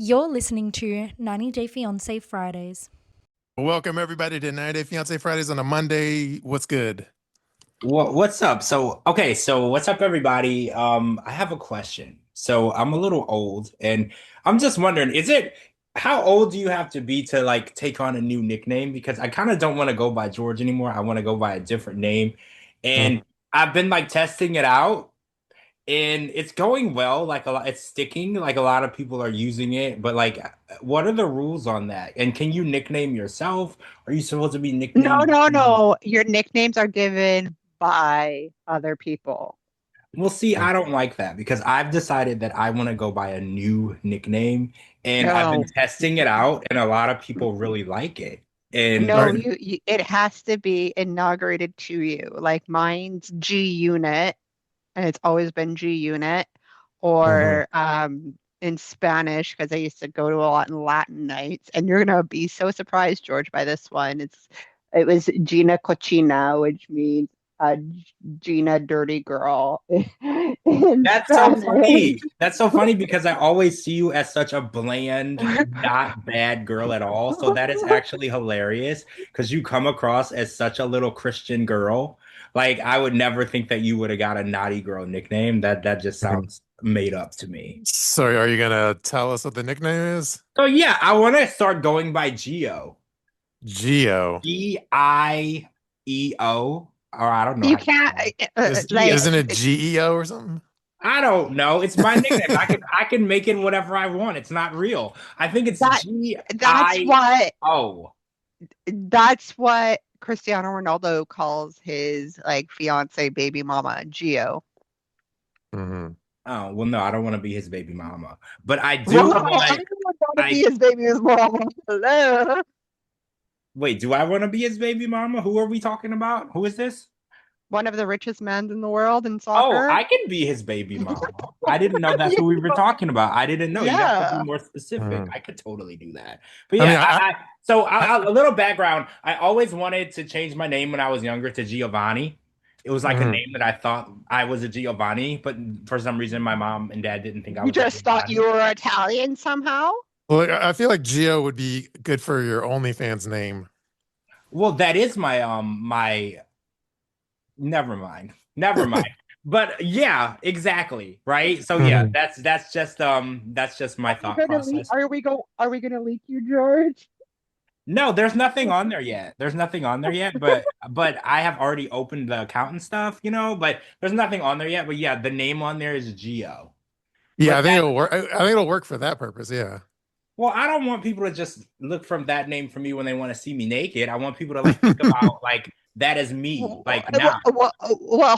You're listening to 90 Day Fiancé Fridays. Welcome everybody to 90 Day Fiance Fridays on a Monday. What's good? What's up? So what's up, everybody? I have a question. So I'm a little old, and I'm just wondering, how old do you have to be to like take on a new nickname? Because I kind of don't want to go by George anymore. I want to go by a different name, and Mhm. I've been like testing it out, and it's going well. Like a lot, it's sticking. Like a lot of people are using it, but like, what are the rules on that? And can you nickname yourself? Are you supposed to be No, nicknamed? no, no. Your nicknames are given by other people. Well, see, I don't like that because I've decided that I want to go by a new nickname and I've been No, testing it out and a lot of people really like it. And All no, right. it has to be inaugurated to you. Like mine's G Unit, and it's always been G Unit, Mhm. or in Spanish, because I used to go to a lot in Latin nights. And you're gonna be so surprised, George, by this one. It was Gina Cochina, which means Gina Dirty Girl in that's so Spanish. funny. That's so funny because I always see you as such a bland, not bad girl at all. So that is actually hilarious because you come across as such a little Christian girl. Like I would never think that you would have got a naughty girl nickname. That just Mhm. sounds made up to me. So are you gonna tell us what the nickname is? So yeah, I want to start going by Geo. Geo. Gieo, or I don't know You how to can't spell Is like isn't Geo. it GEO or something? I don't know. It's my nickname. I can make it whatever I want. It's not real. I think it's that G that's I what O. that's what Cristiano Ronaldo calls his like fiance baby mama Gio. Hmm. Oh, well, no, I don't want to be his baby mama. But I do Well, I want don't want to be I his baby's mama. Hello. wait, do I want to be his baby mama? Who are we talking about? Who is this? One of the richest men in the world in Oh, soccer. I can be his baby mama. I didn't know that's who we were talking about. I didn't know. You have to be Yeah. more specific. Hmm. I could totally do that. But I mean, yeah, I a little background. I always wanted to change my name when I was younger to Giovanni. It was like a mhm. name that I thought I was a Giovanni, but for some reason my mom and dad didn't think I You was a just thought you Giovanni. were Italian somehow? Well, I feel like Geo would be good for your OnlyFans name. Well, that is my never mind. Never mind. But yeah, exactly. Right. So yeah, Mhm. that's just my Are we thought gonna leak process. are we gonna leak you, George? No, there's nothing on there yet. There's nothing on there yet, but I have already opened the account and stuff, but there's nothing on there yet. But yeah, the name on there is Geo. Yeah, But I think it'll work. I think it'll work for that purpose. Yeah. well, I don't want people to just look from that name for me when they want to see me naked. I want people to like think about like that as me, like now.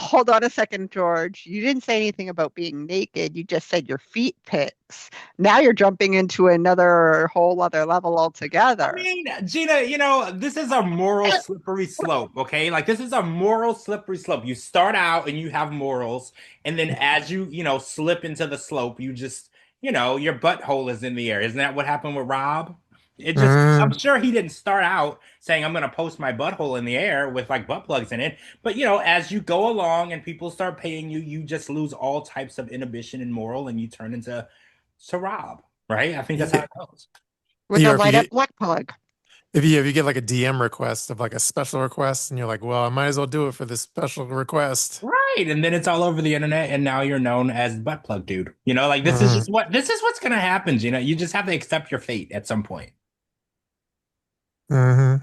Hold on a second, George. You didn't say anything about being naked. You just said your feet pics. Now you're jumping into another whole other level I altogether. mean, Gina, this is a moral slippery slope, okay? Like this is a moral slippery slope. You start out and you have morals, and then as slip into the slope, you just, your butthole is in the air. Isn't that what happened with Rob? I'm Mhm. sure he didn't start out saying I'm gonna post my butthole in the air with like butt plugs in it. But as you go along and people start paying you, you just lose all types of inhibition and moral, and you turn into Rob, right? I think that's how Yeah. it goes. With a Or if you light up get black plug. if you get like a DM request of like a special request, and you're like, well, I might as well do it for this special request. Right. And then it's all over the internet, and now you're known as butt plug dude. Like Hmm. this is what's gonna happen, Gina. You just have to accept your fate at some point. Hmm.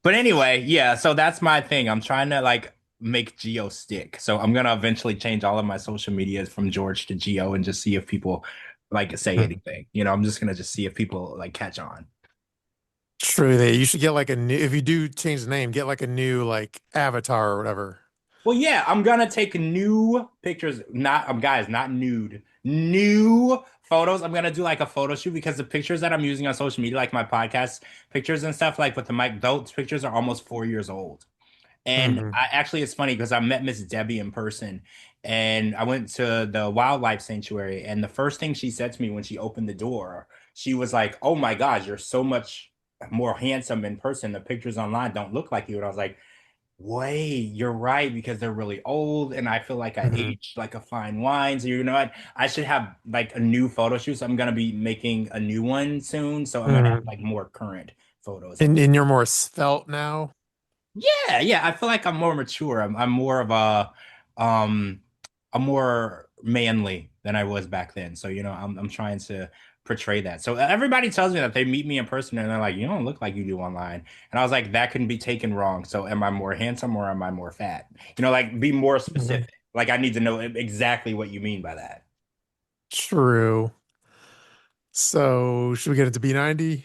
But anyway, yeah, so that's my thing. I'm trying to like make Geo stick. So I'm gonna eventually change all of my social medias from George to Geo and just see if people like say anything. I'm just gonna just see if people like catch on. True that you should get like a new if you do change the name, get like a new like avatar or whatever. Well, yeah, I'm gonna take new pictures, not guys, not nude, new photos. I'm gonna do like a photo shoot because the pictures that I'm using on social media, like my podcast pictures and stuff, like with the mic, those pictures are almost 4 years old. And Hmm. I actually, it's funny because I met Miss Debbie in person, and I went to the wildlife sanctuary, and the first thing she said to me when she opened the door, she was like, "Oh my God, you're so much more handsome in person. The pictures online don't look like you." And I was like, Wait, you're right because they're really old, and I feel like I Mhm. aged like a fine wine. So you know what? I should have like a new photo shoot. So I'm gonna be making a new one soon. So I'm gonna have Mhm. like more current photos of me. And you're more svelte now. Yeah, yeah. I feel like I'm more mature. I'm more of um I'm more manly than I was back then. So I'm trying to portray that. So everybody tells me that they meet me in person and they're like, you don't look like you do online. And I was like, that can be taken wrong. So am I more handsome or am I more fat? Like be more Mhm. specific. Like I need to know exactly what you mean by that. True. So should we get into B90?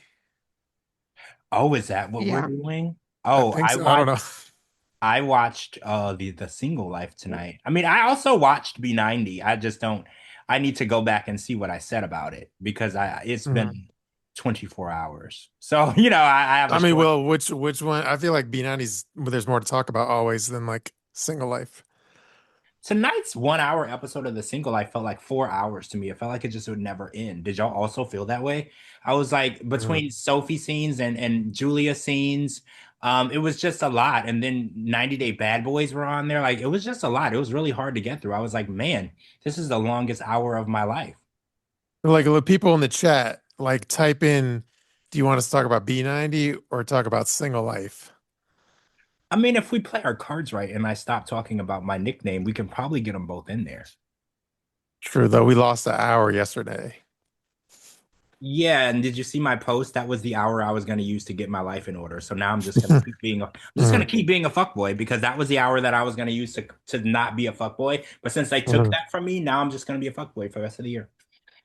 Oh, is that what we're Yeah. doing? I Oh, think so. I don't know. I watched the single life tonight. I mean, I also watched B90. I just don't I need to go back and see what I said about it because I it's Mhm. been 24 hours. So, I have a I mean, short well, which one? I feel like B90's there's more to talk about always than like single life. tonight's 1 hour episode of the single life felt like 4 hours to me. It felt like it just would never end. Did y'all also feel that way? I was like Mhm. between Sophie scenes and Julia scenes. It was just a lot. And then 90 Day Bad Boys were on there. Like it was just a lot. It was really hard to get through. I was like, man, this is the longest hour of my life. Like the people in the chat, like type in, do you want us to talk about B90 or talk about single life? I mean, if we play our cards right and I stop talking about my nickname, we can probably get them both in there. True, though, we lost an hour yesterday. Yeah, and did you see my post? That was the hour I was going to use to get my life in order. So now I'm just going to keep being Mhm. a fuckboy because that was the hour that I was going to use to not be a fuckboy. But since they took Mhm. that from me, now I'm just going to be a fuckboy for the rest of the year.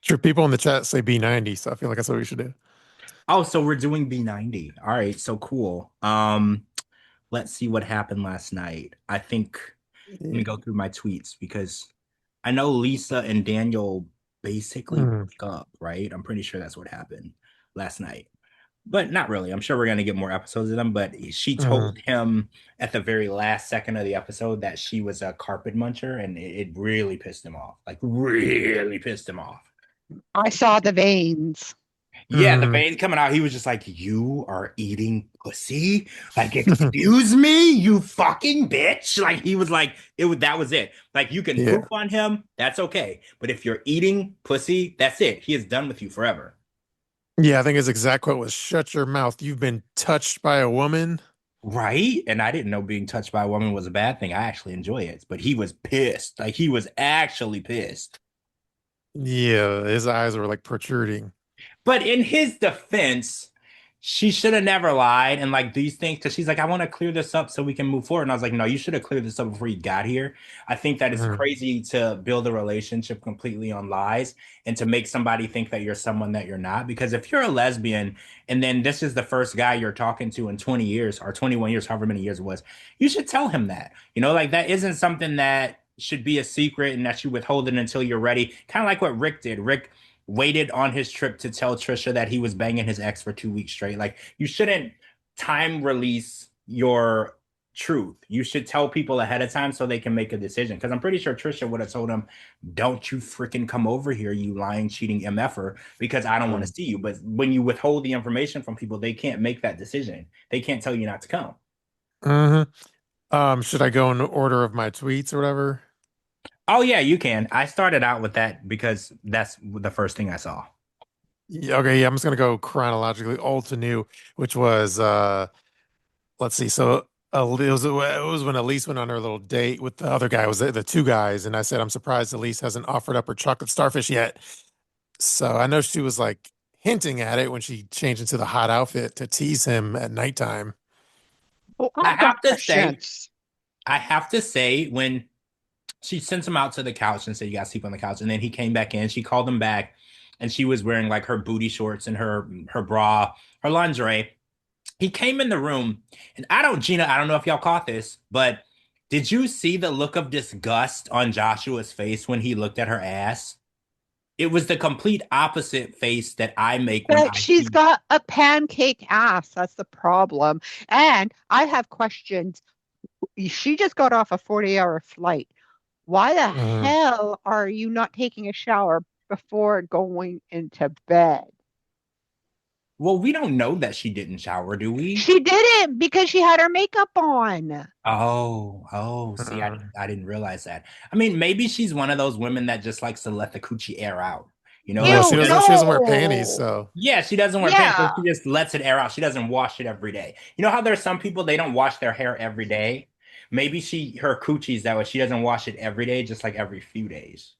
True, people in the chat say B90, so I feel like that's what we should do. Oh, so we're doing B90. All right, so cool. Let's see what happened last night. I think let me Yeah. go through my tweets because I know Lisa and Daniel basically Mhm. broke up, right? I'm pretty sure that's what happened last night. But not really. I'm sure we're going to get more episodes of them. But she Mhm. told him at the very last second of the episode that she was a carpet muncher, and it really pissed him off. Like, really pissed him off. I saw the veins. Yeah, the Mhm. veins coming out. He was just like, "You are eating pussy? Like, excuse me, you fucking bitch!" Like, he was like, That was it. Like, you can Yeah. poop on him, that's okay. But if you're eating pussy, that's it. He is done with you forever. Yeah, I think his exact quote was, "Shut your mouth. You've been touched by a woman." Right? And I didn't know being touched by a woman was a bad thing. I actually enjoy it. But he was pissed. Like he was actually pissed. Yeah, his eyes were like protruding. But in his defense, she should have never lied and like these things because she's like, I want to clear this up so we can move forward. And I was like, no, you should have cleared this up before you got here. I think that it's Mhm. crazy to build a relationship completely on lies and to make somebody think that you're someone that you're not. Because if you're a lesbian and then this is the first guy you're talking to in 20 years or 21 years, however many years it was, you should tell him that. Like that isn't something that should be a secret and that you withhold it until you're ready. Kind of like what Rick did. Rick waited on his trip to tell Trisha that he was banging his ex for 2 weeks straight. Like you shouldn't time release your truth. You should tell people ahead of time so they can make a decision. Because I'm pretty sure Trisha would have told him, "Don't you freaking come over here, you lying, cheating MFer, because I don't want to Mhm. see you." But when you withhold the information from people, they can't make that decision. They can't tell you not to come. Mhm. Should I go in order of my tweets or whatever? Oh yeah, you can. I started out with that because that's the first thing I saw. Yeah, okay, yeah, I'm just gonna go chronologically, old to new, which was let's see. So it was when Elise went on her little date with the other guy. It was the two guys, and I said I'm surprised Elise hasn't offered up her chocolate starfish yet. So I know she was like hinting at it when she changed into the hot outfit to tease him at nighttime. Oh, I I've got have to say, questions. when she sent him out to the couch and said, "You got to sleep on the couch," and then he came back in. She called him back, and she was wearing like her booty shorts and her bra, her lingerie. He came in the room, and Gina, I don't know if y'all caught this, but did you see the look of disgust on Joshua's face when he looked at her ass? It was the complete opposite face that I make when But I she's see. got a pancake ass. That's the problem. And I have questions. She just got off a 40-hour flight. Why the Mhm. hell are you not taking a shower before going into bed? Well, we don't know that she didn't shower, do we? She didn't because she had her makeup on. Oh, see, I didn't realize that. I mean, maybe she's one of those women that just likes to let the coochie air out. You know, Yeah, like she Ew, doesn't wear panties, no. so yeah, she doesn't wear pants, Yeah. so she just lets it air out. She doesn't wash it every day. You know how there's some people they don't wash their hair every day? Maybe her coochie's that way. She doesn't wash it every day, just like every few days.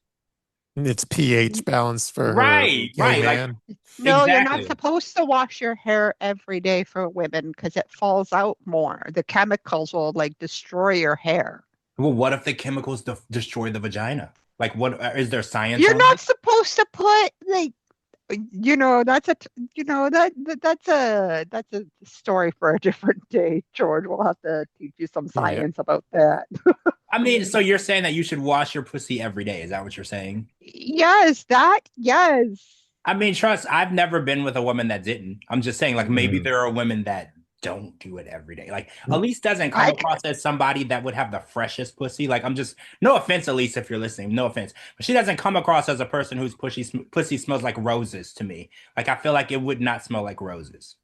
it's pH balance for her gay Right. Like man. No, you're not exactly. supposed to wash your hair every day for women because it falls out more. The chemicals will like destroy your hair. Well, what if the chemicals destroy the vagina? Like, what is there science You're on not it? supposed to put like that's that's a story for a different day, George. We'll have to teach you some Yeah. science about that. I mean, so you're saying that you should wash your pussy every day? Is that what you're saying? Yes. I mean, trust, I've never been with a woman that didn't. I'm just saying, like, maybe Mhm. there are women that don't do it every day. Like, Elise doesn't come I across as somebody that would have the freshest pussy. Like, I'm just, no offense, Elise, if you're listening, no offense, but she doesn't come across as a person whose pussy smells like roses to me. Like, I feel like it would not smell like roses.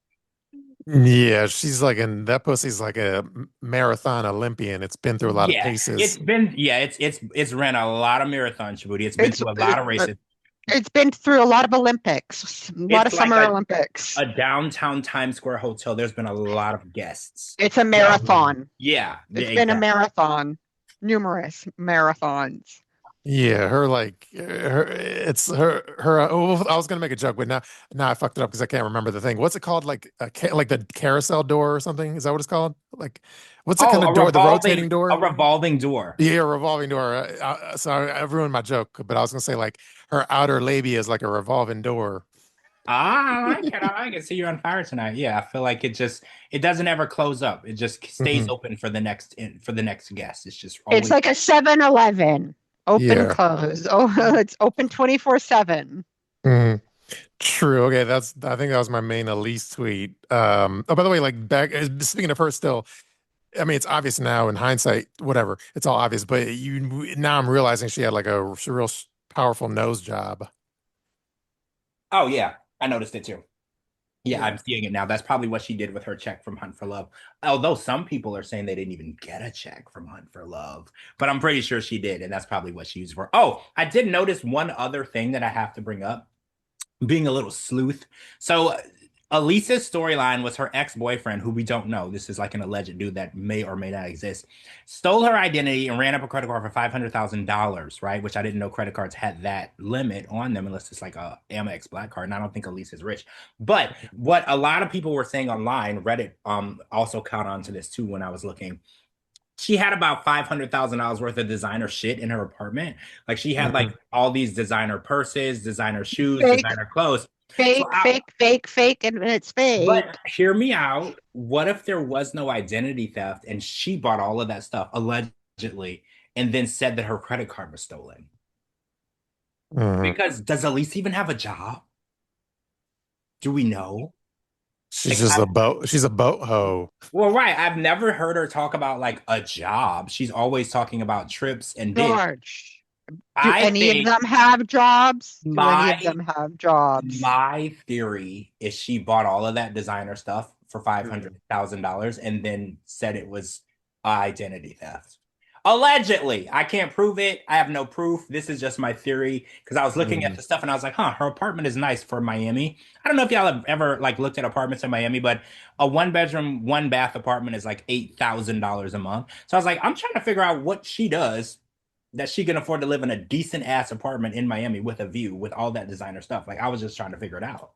Yeah, she's like that pussy's like a marathon Olympian. It's been through a lot of Yeah, paces. it's ran a lot of marathons, Shabooty. It's been it's through a lot of races. it's been through a lot of Olympics, a lot It's of like Summer Olympics. a downtown Times Square hotel. There's been a lot of guests. It's a marathon. Yeah, It's been a exactly. marathon, numerous marathons. Yeah, her like it's her. Oh, I was gonna make a joke, but now I fucked it up because I can't remember the thing. What's it called? Like like the carousel door or something? Is that what it's called? Like, what's the Oh, kind of door? The rotating a door? revolving door. Yeah, revolving door. Sorry, I ruined my joke, but I was gonna say like her outer labia is like a revolving door. Ah, I like it. I like it. See, you're on fire tonight. Yeah, I feel like it doesn't ever close up. It just stays Hmm. open for the next guest. It's just It's always like a 7-Eleven, open, Yeah. close. Oh, it's open 24/7. Mhm. True. Okay, I think that was my main Elise tweet. Oh, by the way, like back speaking of her still, I mean, it's obvious now in hindsight, whatever. It's all obvious, but now I'm realizing she had like a real powerful nose job. Oh yeah, I noticed it too. Yeah, I'm Yeah. seeing it now. That's probably what she did with her check from Hunt for Love. Although some people are saying they didn't even get a check from Hunt for Love, but I'm pretty sure she did, and that's probably what she used for. Oh, I did notice one other thing that I have to bring up, being a little sleuth. So Elisa's storyline was her ex-boyfriend, who we don't know. This is like an alleged dude that may or may not exist. Stole her identity and ran up a credit card for $500,000, right? Which I didn't know credit cards had that limit on them unless it's like a Amex Black card. And I don't think Elisa's rich. But what a lot of people were saying online, Reddit also caught on to this too when I was looking. She had about $500,000 worth of designer shit in her apartment. Like she had like Mhm. all these designer purses, designer shoes, Fake, designer clothes. So fake, fake, fake, fake, and it's but fake. hear me out. What if there was no identity theft and she bought all of that stuff allegedly and then said that her credit card was stolen? Mhm. Because does Elise even have a job? Do we know? She's Like, just a boat. She's a boat hoe. well, right. I've never heard her talk about like a job. She's always talking about trips and dick. George, do I any of think them have jobs? Do any of my them have jobs? my theory is she bought all of that designer stuff for Mhm. $500,000 and then said it was identity theft. Allegedly, I can't prove it. I have no proof. This is just my theory because I was looking at Mhm. the stuff and I was like, "Huh, her apartment is nice for Miami." I don't know if y'all have ever like looked at apartments in Miami, but a one bedroom, one bath apartment is like $8,000 a month. So I was like, I'm trying to figure out what she does that she can afford to live in a decent ass apartment in Miami with a view with all that designer stuff. Like I was just trying to figure it out.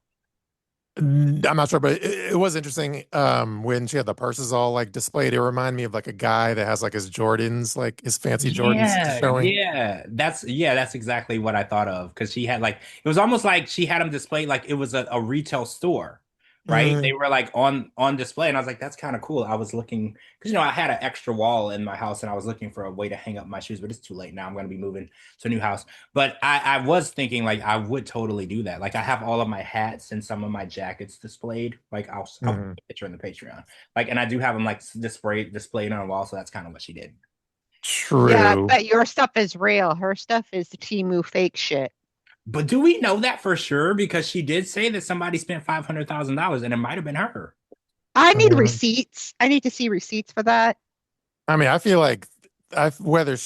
I'm not sure, but it was interesting. When she had the purses all like displayed, it reminded me of like a guy that has like his Jordans, like his fancy Jordans Yeah, showing. that's exactly what I thought of because she had like it was almost like she had them displayed like it was a retail store, right? They Mhm. were like on display, and I was like, that's kind of cool. I was looking because I had an extra wall in my house, and I was looking for a way to hang up my shoes, but it's too late now. I'm going to be moving to a new house, but I was thinking like I would totally do that. Like I have all of my hats and some of my jackets displayed. Like I'll put Mhm. a picture in the Patreon. Like, and I do have them like displayed on a wall, so that's kind of what she did. Yeah, True. but your stuff is real. Her stuff is the Timu fake shit. But do we know that for sure? Because she did say that somebody spent $500,000 and it might have been her. I need Uh, receipts. I need to see receipts for that. I mean, I feel like whether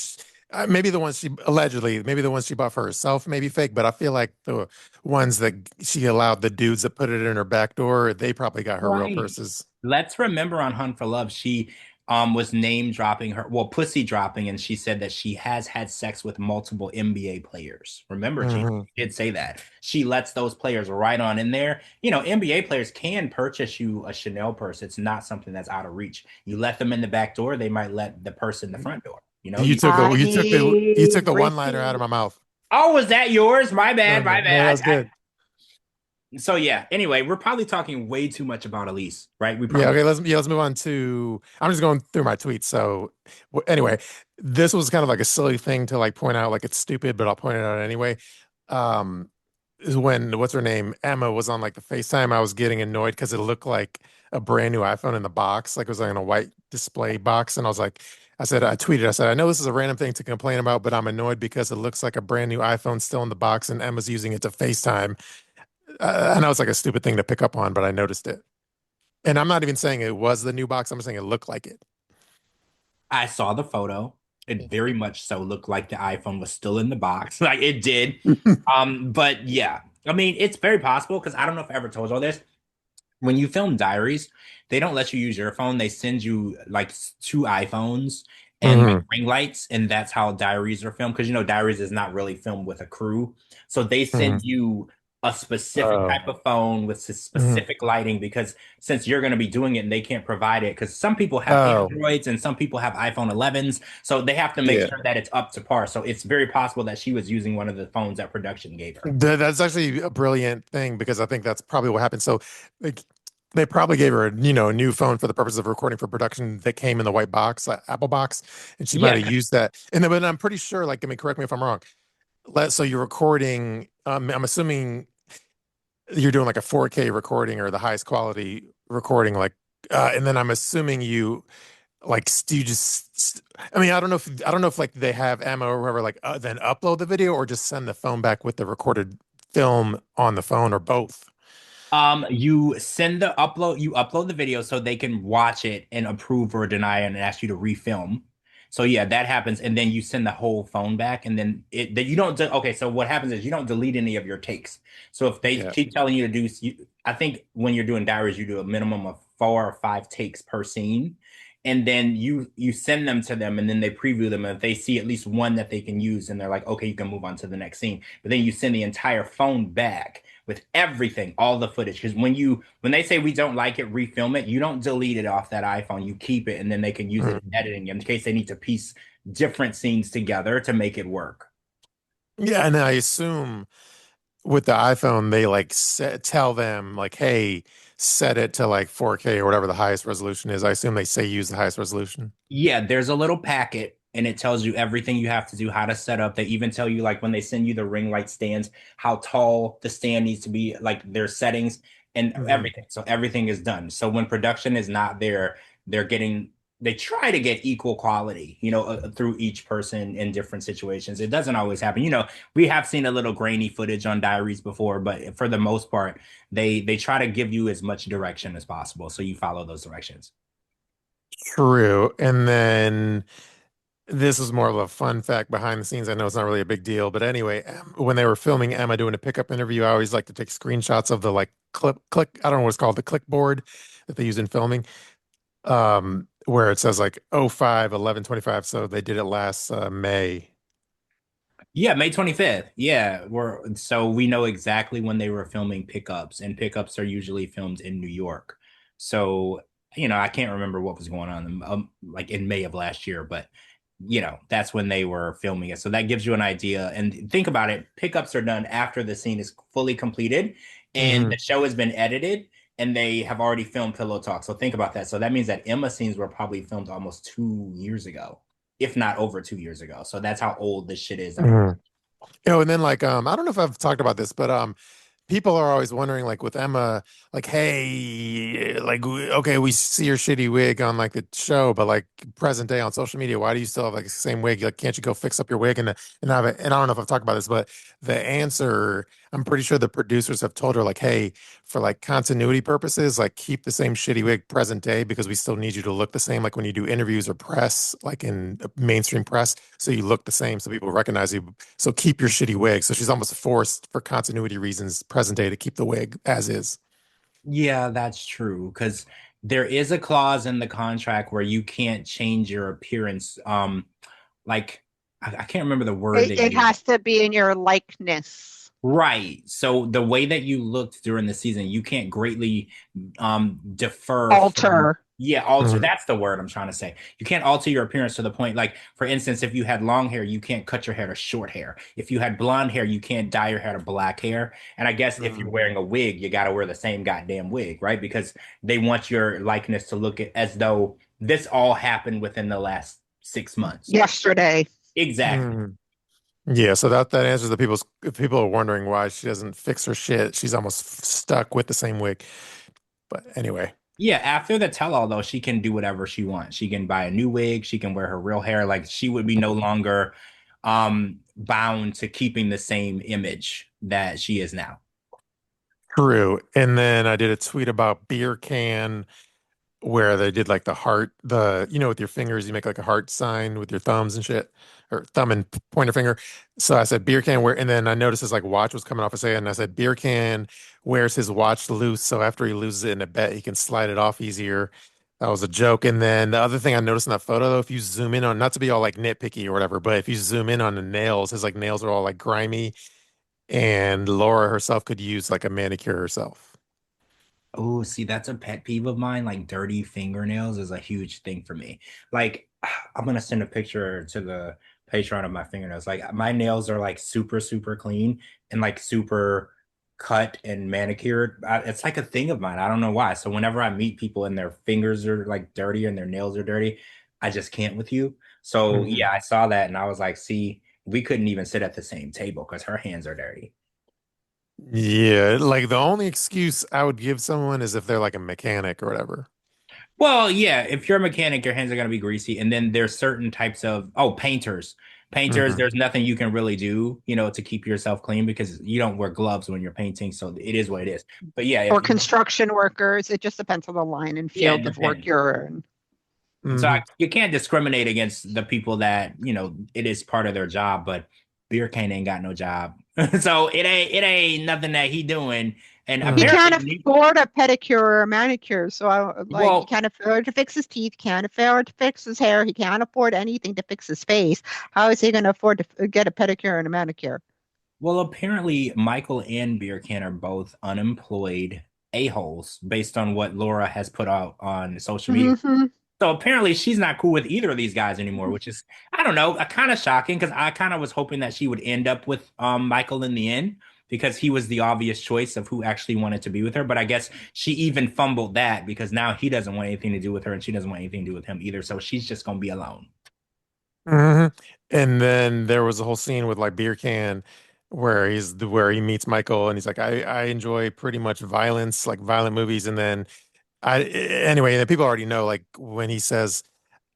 maybe the ones she allegedly, maybe the ones she bought for herself, maybe fake, but I feel like the ones that she allowed the dudes that put it in her back door, they probably got her real Right. purses. Let's remember on Hunt for Love, she was name dropping her, well, pussy dropping, and she said that she has had sex with multiple NBA players. Remember, Gina Hmm. did say that. She lets those players right on in there. You know, NBA players can purchase you a Chanel purse. It's not something that's out of reach. You let them in the back door, they might let the purse in the front door. You know, You you took the I you took need the one liner out of my receipts. mouth. Oh, was that yours? My No, bad, no, my no, that bad. was good. So yeah, anyway, we're probably talking way too much about Elise, right? We Yeah, probably okay, let's move on to I'm just going through my tweets. So anyway, this was kind of like a silly thing to like point out, like it's stupid, but I'll point it out anyway. Um, is when what's her name? Emma was on like the FaceTime. I was getting annoyed because it looked like a brand new iPhone in the box, like it was like in a white display box. And I was like, I tweeted, I said, I know this is a random thing to complain about, but I'm annoyed because it looks like a brand new iPhone still in the box and Emma's using it to FaceTime. I know it's like a stupid thing to pick up on, but I noticed it. And I'm not even saying it was the new box. I'm saying it looked like it. I saw the photo. It very much so looked like the iPhone was still in the box. Like it did. But yeah. I mean, it's very possible because I don't know if I ever told you all this. When you film diaries, they don't let you use your phone. They send you like two iPhones and like Hmm. ring lights, and that's how diaries are filmed. Because you know, diaries is not really filmed with a crew, so they Hmm. send you a specific Oh. type of phone with Hmm. specific lighting. Because since you're going to be doing it and they can't provide it, because some people have Oh. Androids and some people have iPhone 11s, so they have to make Yeah. sure that it's up to par. So it's very possible that she was using one of the phones that production gave her. That's actually a brilliant thing because I think that's probably what happened. So, like, they probably gave her a new phone for the purpose of recording for production that came in the white box, Apple box, and she might Yeah. have used that. And then, but I'm pretty sure, like, I mean, correct me if I'm wrong. So you're recording. I'm assuming you're doing like a 4K recording or the highest quality recording, like, and then I'm assuming you like you just. I mean, I don't know if like they have ammo or whatever, like then upload the video or just send the phone back with the recorded film on the phone or both. You upload the video so they can watch it and approve or deny and ask you to refilm. So yeah, that happens, and then you send the whole phone back, and then it that you don't. Okay, so what happens is you don't delete any of your takes. So if they Yeah. keep telling you to do, I think when you're doing diaries, you do a minimum of 4 or 5 takes per scene, and then you send them to them, and then they preview them. And if they see at least one that they can use, and they're like, okay, you can move on to the next scene. But then you send the entire phone back with everything, all the footage. Because when they say we don't like it, refilm it, you don't delete it off that iPhone. You keep it, and then they can use it in Mhm. editing in case they need to piece different scenes together to make it work. Yeah, and I assume with the iPhone, they like tell them like, hey, set it to like 4K or whatever the highest resolution is. I assume they say use the highest resolution. Yeah, there's a little packet and it tells you everything you have to do, how to set up. They even tell you like when they send you the ring light stands, how tall the stand needs to be, like their settings and Hmm. everything. So everything is done. So when production is not there, they try to get equal quality, through each person in different situations. It doesn't always happen. We have seen a little grainy footage on diaries before, but for the most part, they try to give you as much direction as possible. So you follow those directions. True. And then this is more of a fun fact behind the scenes. I know it's not really a big deal, but anyway, when they were filming Emma doing a pickup interview, I always like to take screenshots of the like I don't know what it's called, the clipboard that they use in filming, where it says like 05/11/25. So they did it last May. Yeah, May 25th. Yeah, so we know exactly when they were filming pickups, and pickups are usually filmed in New York. So, I can't remember what was going on like in May of last year, but that's when they were filming it. So that gives you an idea. And think about it, pickups are done after the scene is fully completed and Hmm. the show has been edited and they have already filmed Pillow Talk. So think about that. So that means that Emma scenes were probably filmed almost 2 years ago, if not over 2 years ago. So that's how old this shit is that we're. Hmm. And then like I don't know if I've talked about this, but people are always wondering, like with Emma, like, hey, like, okay, we see your shitty wig on like the show, but like present day on social media, why do you still have like the same wig? Like, can't you go fix up your wig and have it? And I don't know if I've talked about this, but the answer, I'm pretty sure the producers have told her, like, hey, for like continuity purposes, like keep the same shitty wig present day because we still need you to look the same, like when you do interviews or press, like in mainstream press, so you look the same, so people recognize you. So keep your shitty wig. So she's almost forced for continuity reasons, present day, to keep the wig as is. Yeah, that's true. Because there is a clause in the contract where you can't change your appearance. Like I can't remember the word they It use. has to be in your likeness. Right. So the way that you looked during the season, you can't greatly defer from, Alter. yeah, alter. Mhm. That's the word I'm trying to say. You can't alter your appearance to the point, like, for instance, if you had long hair, you can't cut your hair to short hair. If you had blonde hair, you can't dye your hair to black hair. And I guess if you're Mhm. wearing a wig, you got to wear the same goddamn wig, right? Because they want your likeness to look as though this all happened within the last 6 months. Yesterday. Exactly. Mhm. Yeah, so that answers the people's if people are wondering why she doesn't fix her shit. She's almost stuck with the same wig. But anyway, Yeah, after the tell-all though, she can do whatever she wants. She can buy a new wig, she can wear her real hair. Like she would be no longer bound to keeping the same image that she is now. true. And then I did a tweet about beer can where they did like the heart, the with your fingers you make like a heart sign with your thumbs and shit, or thumb and pointer finger. So I said beer can wear, and then I noticed his like watch was coming off his hand, and I said beer can wears his watch loose, so after he loses it in a bet, he can slide it off easier. That was a joke. And then the other thing I noticed in that photo, though, if you zoom in on, not to be all like nitpicky or whatever, but if you zoom in on the nails, his like nails are all like grimy, and Laura herself could use like a manicure herself. Oh, see, that's a pet peeve of mine. Like dirty fingernails is a huge thing for me. Like I'm gonna send a picture to the Patreon of my fingernails. Like my nails are like super, super clean and like super cut and manicured. It's like a thing of mine. I don't know why. So whenever I meet people and their fingers are like dirty and their nails are dirty, I just can't with you. So yeah, I saw that and I was like, see, we couldn't even sit at the same table because her hands are dirty. Yeah, like the only excuse I would give someone is if they're like a mechanic or whatever. Well, yeah, if you're a mechanic, your hands are going to be greasy. And then there's certain types of, oh, painters. Painters, Hmm. there's nothing you can really do, to keep yourself clean because you don't wear gloves when you're painting. So it is what it is. But yeah, Or if you, construction workers. It just depends on the line and yeah, it field of work depends. you're in. So Hmm. you can't discriminate against the people that, it is part of their job, but beer can ain't got no job. So it ain't nothing that he doing. And He Hmm. apparently, can't afford a pedicure or a manicure. So he well, can't afford to fix his teeth, can't afford to fix his hair. He can't afford anything to fix his face. How is he going to afford to get a pedicure and a manicure? Well, apparently Michael and BeerCan are both unemployed a-holes based on what Laura has put out on social media. Hmm. So apparently she's not cool with either of these guys anymore, which is, I don't know, kind of shocking because I kind of was hoping that she would end up with Michael in the end because he was the obvious choice of who actually wanted to be with her. But I guess she even fumbled that because now he doesn't want anything to do with her and she doesn't want anything to do with him either. So she's just gonna be alone. Hmm. And then there was a whole scene with like beer can where he meets Michael and he's like, I enjoy pretty much violence, like violent movies. And then anyway, the people already know like when he says,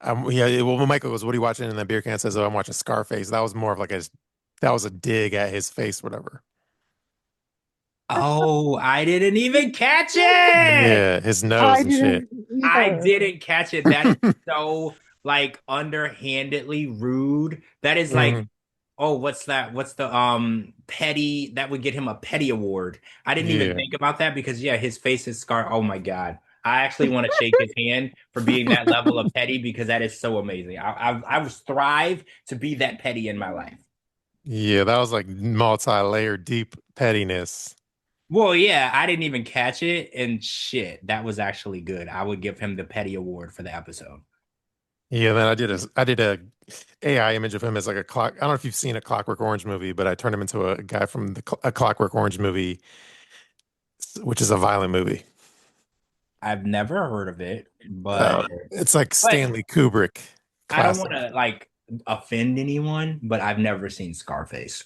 yeah, well, when Michael goes, what are you watching? And then beer can says, oh, I'm watching Scarface. That was more of like that was a dig at his face, whatever. Oh, I didn't even catch it. Yeah, his I nose and shit. didn't I either. didn't catch it. That is so like underhandedly rude. That is like, Mhm. oh, what's that? What's the petty that would get him a petty award? I didn't even Yeah. think about that because yeah, his face is scarred. Oh my God. I actually want to shake his hand for being that level of petty because that is so amazing. I was thrive to be that petty in my life. Yeah, that was like multi-layered deep pettiness. Well, yeah, I didn't even catch it, and shit, that was actually good. I would give him the petty award for the episode. Yeah, then I did a AI image of him as like a clock. I don't know if you've seen a Clockwork Orange movie, but I turned him into a guy from a Clockwork Orange movie, which is a violent movie. I've never heard of it, but It's like but Stanley Kubrick I don't want classic. to like offend anyone, but I've never seen Scarface.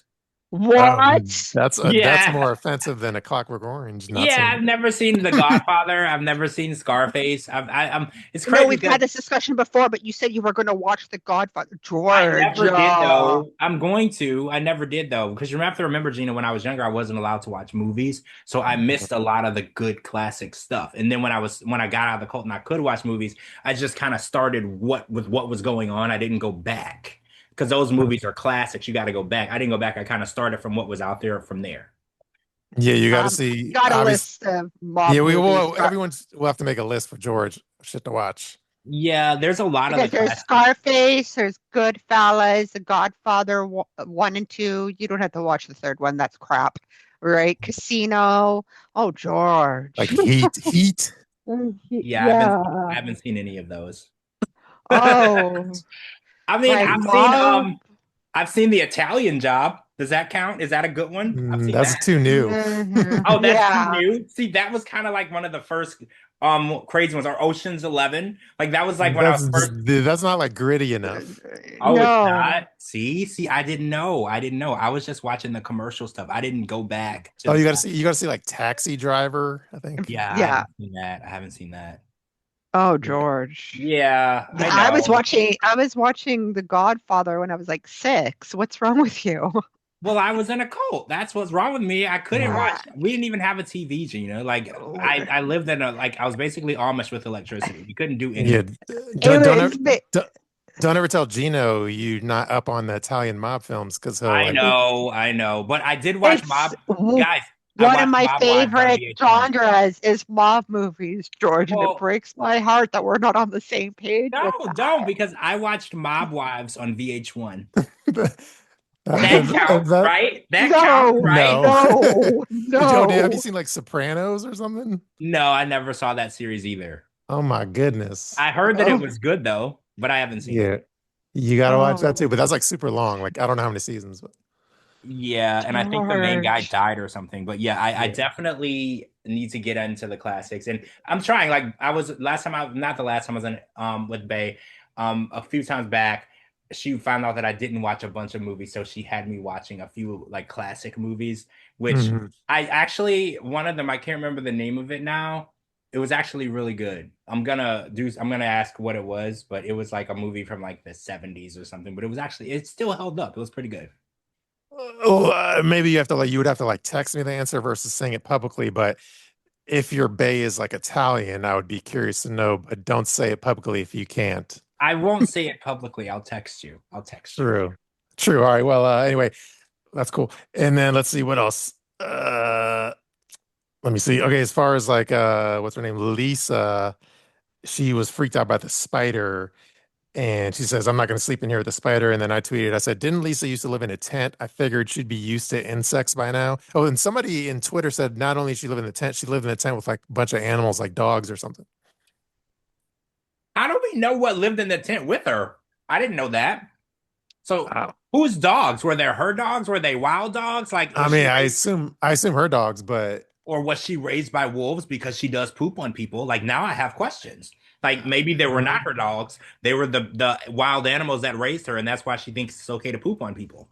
What? That's Yeah. more offensive than A Clockwork Orange. Not Yeah, I've saying. never seen The Godfather. I've never seen Scarface. I'm it's No, crazy we've because had this discussion before, but you said you were going to watch The Godfather. I George. never did though. I'm going to. I never did though because you have to remember, Gina, when I was younger, I wasn't allowed to watch movies, so I missed a lot of the good classic stuff. And then when I got out of the cult and I could watch movies, I just kind of started what was going on. I didn't go back because those movies are classics. You got to go back. I didn't go back. I kind of started from what was out there from there. Yeah, you got to see. Got a Obvious. list of mob Yeah, we movies. will. Everyone's. We'll have to make a list for George. Shit to watch. Yeah, there's a lot of the Because there's classics. Scarface, there's Goodfellas, The Godfather 1 and 2. You don't have to watch the third one. That's crap, right? Casino. Oh, George. Like Heat. Yeah, Yeah. I haven't seen any of those. Oh, I mean, like mob. I've seen The Italian Job. Does that count? Is that a good one? I've seen That's that. too new. Mhm. Oh, that's too Yeah. new. See, that was kind of like one of the first crazy ones, or Ocean's 11. Like that was like when I was first. That's not like gritty enough. Oh, it's No. not. See, I didn't know. I didn't know. I was just watching the commercial stuff. I didn't go back to Oh, the you gotta see. You gotta see like Taxi Driver. I think. Yeah, I Yeah. haven't seen that. I haven't seen that. Oh, George. Yeah, Yeah, I know. I was watching The Godfather when I was like 6. What's wrong with you? Well, I was in a cult. That's what's wrong with me. I couldn't Yeah. watch. We didn't even have a TV, Gina. Like I lived in a like I was basically Amish with electricity. We couldn't do Yeah. anything. Don't ever tell Gino you're not up on the Italian mob films because he'll like. I know. But I did watch It's Mob. Guys, I one of watched my Mob Wives on favorite VH1. genres is mob movies, George, and it Well, breaks my heart that we're not on the same page no, with that. don't because I watched Mob Wives on VH1. that, That counts, that- right? That No, counts, right? No. no, Have you no. seen like Sopranos or something? No, I never saw that series either. Oh my goodness. I heard that it Oh, was good though, but I haven't seen it. Yeah. You gotta watch that too, oh, but that's like super long. Like I don't know how many seasons, but Yeah, and I think the main guy George. died or something. But yeah, I yeah. definitely need to get into the classics. And I'm trying. Like I was last time I not the last time I was in with Bay, a few times back, she found out that I didn't watch a bunch of movies, so she had me watching a few like classic movies, which Mhm. I actually one of them, I can't remember the name of it now. It was actually really good. I'm gonna ask what it was, but it was like a movie from like the 70s or something. But it still held up. It was pretty good. Maybe you would have to like text me the answer versus saying it publicly. But if your Bay is like Italian, I would be curious to know. But don't say it publicly if you can't. I won't say it publicly. I'll text you. True. All right. Well, anyway, that's cool. And then let's see what else. Let me see. Okay, as far as like what's her name? Lisa, she was freaked out by the spider. And she says, I'm not going to sleep in here with the spider. And then I tweeted, I said, didn't Lisa used to live in a tent? I figured she'd be used to insects by now. Oh, and somebody in Twitter said not only did she live in the tent, she lived in a tent with like a bunch of animals like dogs or something. How do we know what lived in the tent with her? I didn't know that. So Wow. whose dogs? Were they her dogs? Were they wild dogs? Like I mean, I assume her dogs, but or was she raised by wolves because she does poop on people? Like now I have questions. Like maybe they were not her dogs. They were the wild animals that raised her, and that's why she thinks it's okay to poop on people.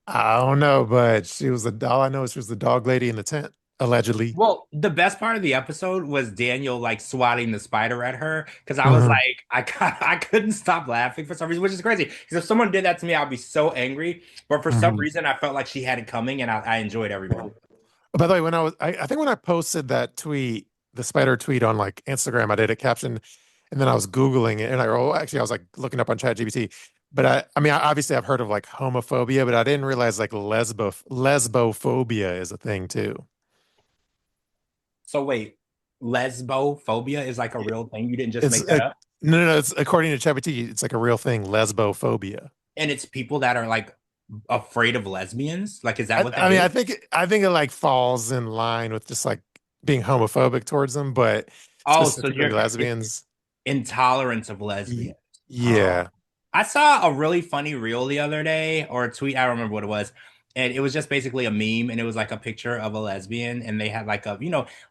I don't know. But she was all I know is she was the dog lady in the tent, allegedly. Well, the best part of the episode was Daniel like swatting the spider at her because I was Mhm. like, I couldn't stop laughing for some reason, which is crazy. Because if someone did that to me, I'd be so angry. But for some Mhm. reason, I felt like she had it coming, and I enjoyed every moment. By the way, I think when I posted that tweet, the spider tweet on like Instagram, I did a caption, and then I was Googling it, and I was like looking up on ChatGPT. But I mean, obviously I've heard of like homophobia, but I didn't realize like lesbophobia is a thing too. So wait, lesbophobia is like a real thing. You didn't just It's make that up, no. It's according to ChatGPT, it's like a real thing, lesbophobia. and it's people that are like afraid of lesbians. Like, is that what that I mean, is? I think it like falls in line with just like being homophobic towards them, but Oh, so specifically lesbians. intolerance of Y- lesbians. Yeah. I saw a really funny reel the other day or a tweet. I don't remember what it was. And it was just basically a meme. And it was like a picture of a lesbian. And they had like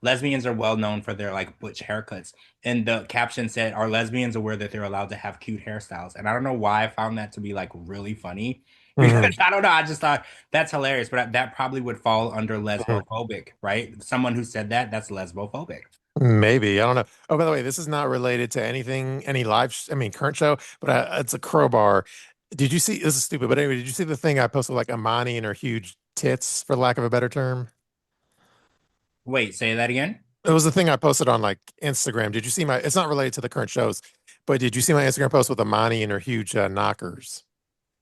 lesbians are well known for their like butch haircuts. And the caption said, are lesbians aware that they're allowed to have cute hairstyles? And I don't know why I found that to be like really funny. Mhm. because I don't know. I just thought that's hilarious, but that probably would fall under Mhm. lesbophobic, right? Someone who said that, that's lesbophobic. Maybe I don't know. Oh, by the way, this is not related to anything, any I mean, current show, but it's a crowbar. Did you see? This is stupid, but anyway, did you see the thing I posted like Amani and her huge tits, for lack of a better term? Wait, say that again. It was the thing I posted on like Instagram. Did you see my? It's not related to the current shows, but did you see my Instagram post with Amani and her huge knockers?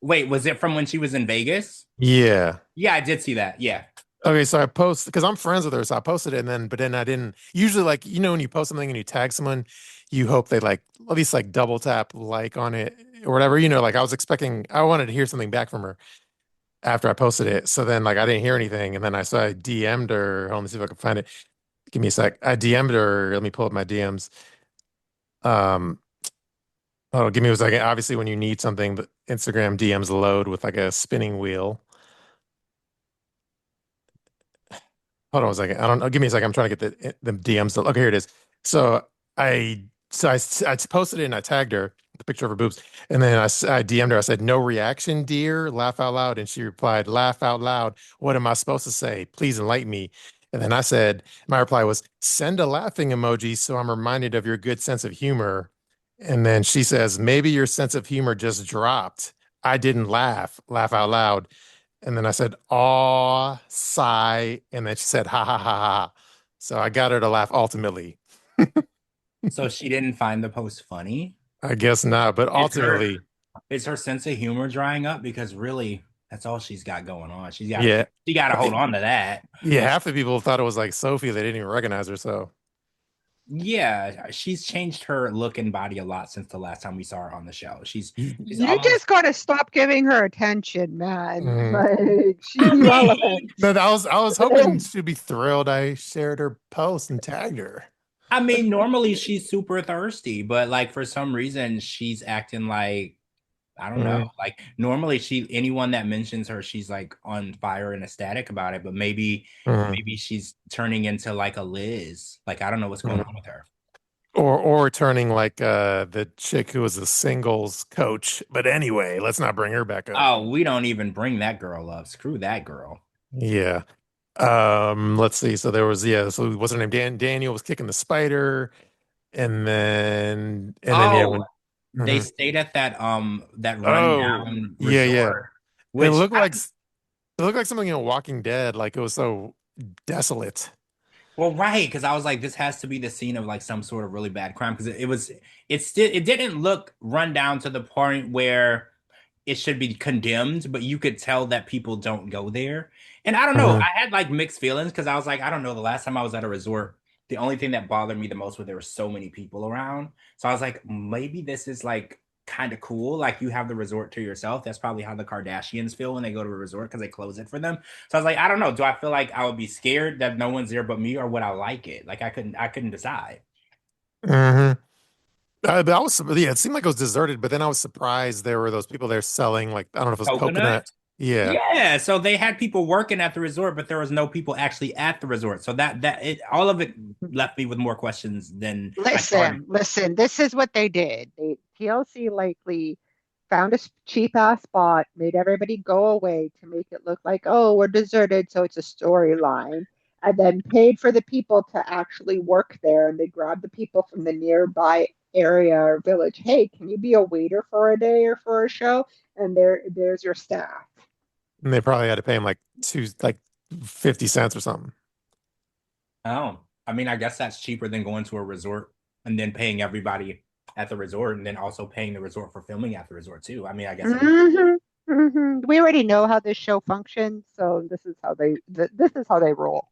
Wait, was it from when she was in Vegas? Yeah. Yeah, I did see that. Yeah. Okay, so I post because I'm friends with her, so I posted it, and then I didn't. Usually, like when you post something and you tag someone, you hope they like at least like double tap like on it or whatever. Like I was expecting, I wanted to hear something back from her after I posted it. So then like I didn't hear anything, and then I DM'd her. Let me see if I can find it. Give me a sec. I DM'd her. Let me pull up my DMs. Um, oh, give me a second. Obviously, when you need something, the Instagram DMs load with like a spinning wheel. Hold on a second. I don't know. Give me a second. I'm trying to get the DMs. Okay, here it is. So I posted it and I tagged her, the picture of her boobs, and then I DM'd her. I said, "No reaction, dear. Laugh out loud." And she replied, "Laugh out loud. What am I supposed to say? Please enlighten me." And then I said, my reply was, "Send a laughing emoji so I'm reminded of your good sense of humor." And then she says, "Maybe your sense of humor just dropped. I didn't laugh. Laugh out loud." And then I said, "Aw, sigh." And then she said, "Ha ha ha ha." So I got her to laugh ultimately. So she didn't find the post funny? I guess not, but Is her ultimately, is her sense of humor drying up? Because really, that's all she's got going on. yeah. She got to hold on to that. Yeah, half the people thought it was like Sophia. They didn't even recognize her. So, Yeah, she's changed her look and body a lot since the last time we saw her on the show. She's You almost. just got to stop giving her attention, man. mm. Like she's I mean, irrelevant. But I was hoping she'd be thrilled I shared her post and tagged her. I mean, normally she's super thirsty, but like for some reason she's acting like I don't know. Mm, Like normally anyone that mentions her, she's like on fire and ecstatic about it, but mm, maybe she's turning into like a Liz. Like I don't know what's going mm. on with her. Or turning like the chick who was the singles coach. But anyway, let's not bring her back up. Oh, we don't even bring that girl up. Screw that girl. Yeah. Let's see. So there was, yeah, so what's her name? Daniel was kicking the spider, and then yeah, Oh, when they mhm. stayed at that Oh, rundown yeah, yeah. resort, It which looked like it looked like something in Walking Dead, like it was so desolate. well, right, because I was like, this has to be the scene of like some sort of really bad crime because it didn't look run down to the point where it should be condemned, but you could tell that people don't go there. And I don't know, Mhm. I had like mixed feelings because I was like, I don't know, the last time I was at a resort, the only thing that bothered me the most was there were so many people around. So I was like, maybe this is like kind of cool. Like you have the resort to yourself. That's probably how the Kardashians feel when they go to a resort because they close it for them. So I was like, I don't know. Do I feel like I would be scared that no one's there but me, or would I like it? Like I couldn't decide. Mhm. But I was, yeah, it seemed like it was deserted, but then I was surprised there were those people there selling, like, I don't know if it was Coconut. coconut. Yeah. Yeah, so they had people working at the resort, but there was no people actually at the resort. So that it all of it left me with more questions than I started. Listen, this is what they did. TLC likely found a cheap ass spot, made everybody go away to make it look like, oh, we're deserted, so it's a storyline, and then paid for the people to actually work there. And they grabbed the people from the nearby area or village. Hey, can you be a waiter for a day or for a show? And there's your staff. And they probably had to pay him like 50 cents or something. Oh, I mean, I guess that's cheaper than going to a resort and then paying everybody at the resort and then also paying the resort for filming at the resort too. I mean, I guess it is. We already know how this show functions, so this is how they roll.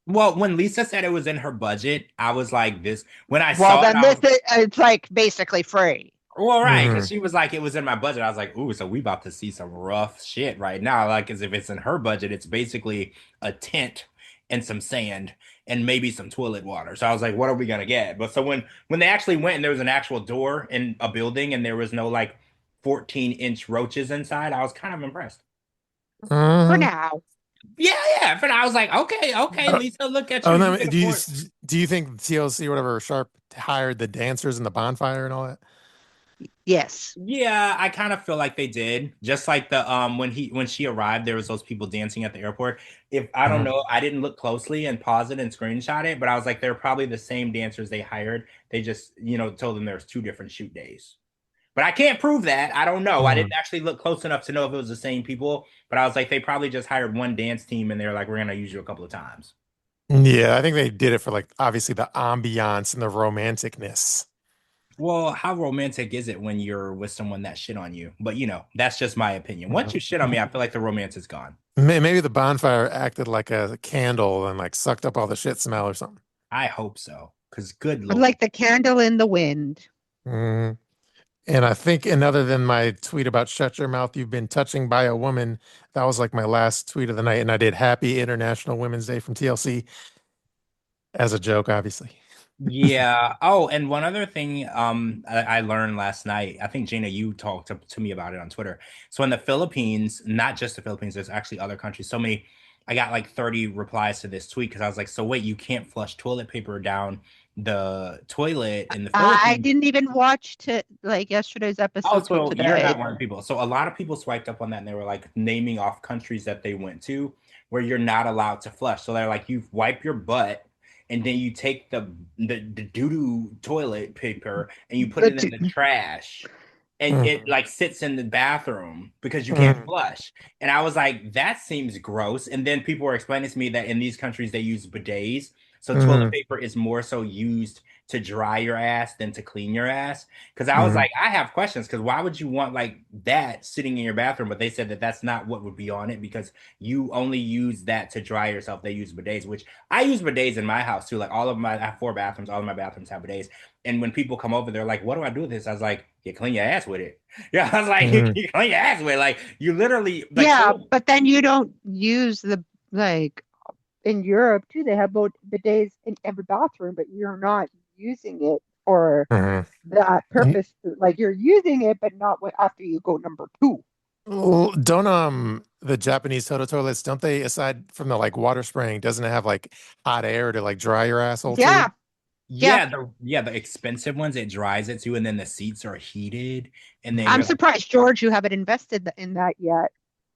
Well, when Lisa said it was in her budget, I was like, this. When I Well, saw it, then it's like basically free. well, right, because Hmm. she was like, it was in my budget. I was like, ooh, so we about to see some rough shit right now. Like, as if it's in her budget, it's basically a tent and some sand and maybe some toilet water. So I was like, what are we gonna get? But so when they actually went and there was an actual door in a building and there was no like 14-inch roaches inside, I was kind of impressed. For Hmm. now. Yeah, yeah. But I was like, okay, Lisa, look at you. Oh You no! can Do you afford. do you think TLC or whatever Sharp hired the dancers in the bonfire and all that? Yes. Yeah, I kind of feel like they did. Just like the when she arrived, there was those people dancing at the airport. If I don't Mhm. know, I didn't look closely and pause it and screenshot it, but I was like, they're probably the same dancers they hired. They just, told them there's two different shoot days. But I can't prove that. I don't know. I didn't Mhm. actually look close enough to know if it was the same people, but I was like, they probably just hired one dance team and they're like, we're gonna use you a couple of times. Yeah, I think they did it for like obviously the ambiance and the romanticness. Well, how romantic is it when you're with someone that shit on you? But that's just my opinion. Once Mhm. you shit on me, I feel like the romance is gone. Maybe the bonfire acted like a candle and like sucked up all the shit smell or something. I hope so. Because good Lord. Like the candle in the wind. Mhm. And I think, and other than my tweet about shut your mouth, you've been touching by a woman, that was like my last tweet of the night. And I did Happy International Women's Day from TLC as a joke, obviously. Yeah. Oh, and one other thing I learned last night. I think Gina, you talked to me about it on Twitter. So in the Philippines, not just the Philippines, there's actually other countries. So many, I got like 30 replies to this tweet because I was like, so wait, you can't flush toilet paper down the toilet in the I Philippines. didn't even watch to like yesterday's Oh, episode till so you're today. not one of the people. So a lot of people swiped up on that and they were like naming off countries that they went to where you're not allowed to flush. So they're like, you wipe your butt and then you take the doo-doo toilet paper and you put it in But the trash and it Mhm. like sits in the bathroom because you can't Mhm. flush. And I was like, that seems gross. And then people were explaining to me that in these countries they use bidets. So toilet Mhm. paper is more so used to dry your ass than to clean your ass. Because I was Mhm. like, I have questions. Because why would you want like that sitting in your bathroom? But they said that that's not what would be on it because you only use that to dry yourself. They use bidets, which I use bidets in my house too. Like I have 4 bathrooms. All of my bathrooms have bidets. And when people come over, they're like, "What do I do with this?" I was like, "You clean your ass with it." Yeah, I was like, "You Mhm. clean your ass with it." Like you literally like yeah, toilet. but then you don't use the like in Europe too, they have both bidets in every bathroom, but you're not using it for Mhm. that And, purpose. Like you're using it, but not after you go number two. well, don't the Japanese Toto toilets, don't they, aside from the like water spraying, doesn't it have like hot air to like dry your asshole too? Yeah, yeah. The expensive ones it dries it too, and then the seats are heated, and then I'm you're like, surprised, George, you haven't invested in that yet.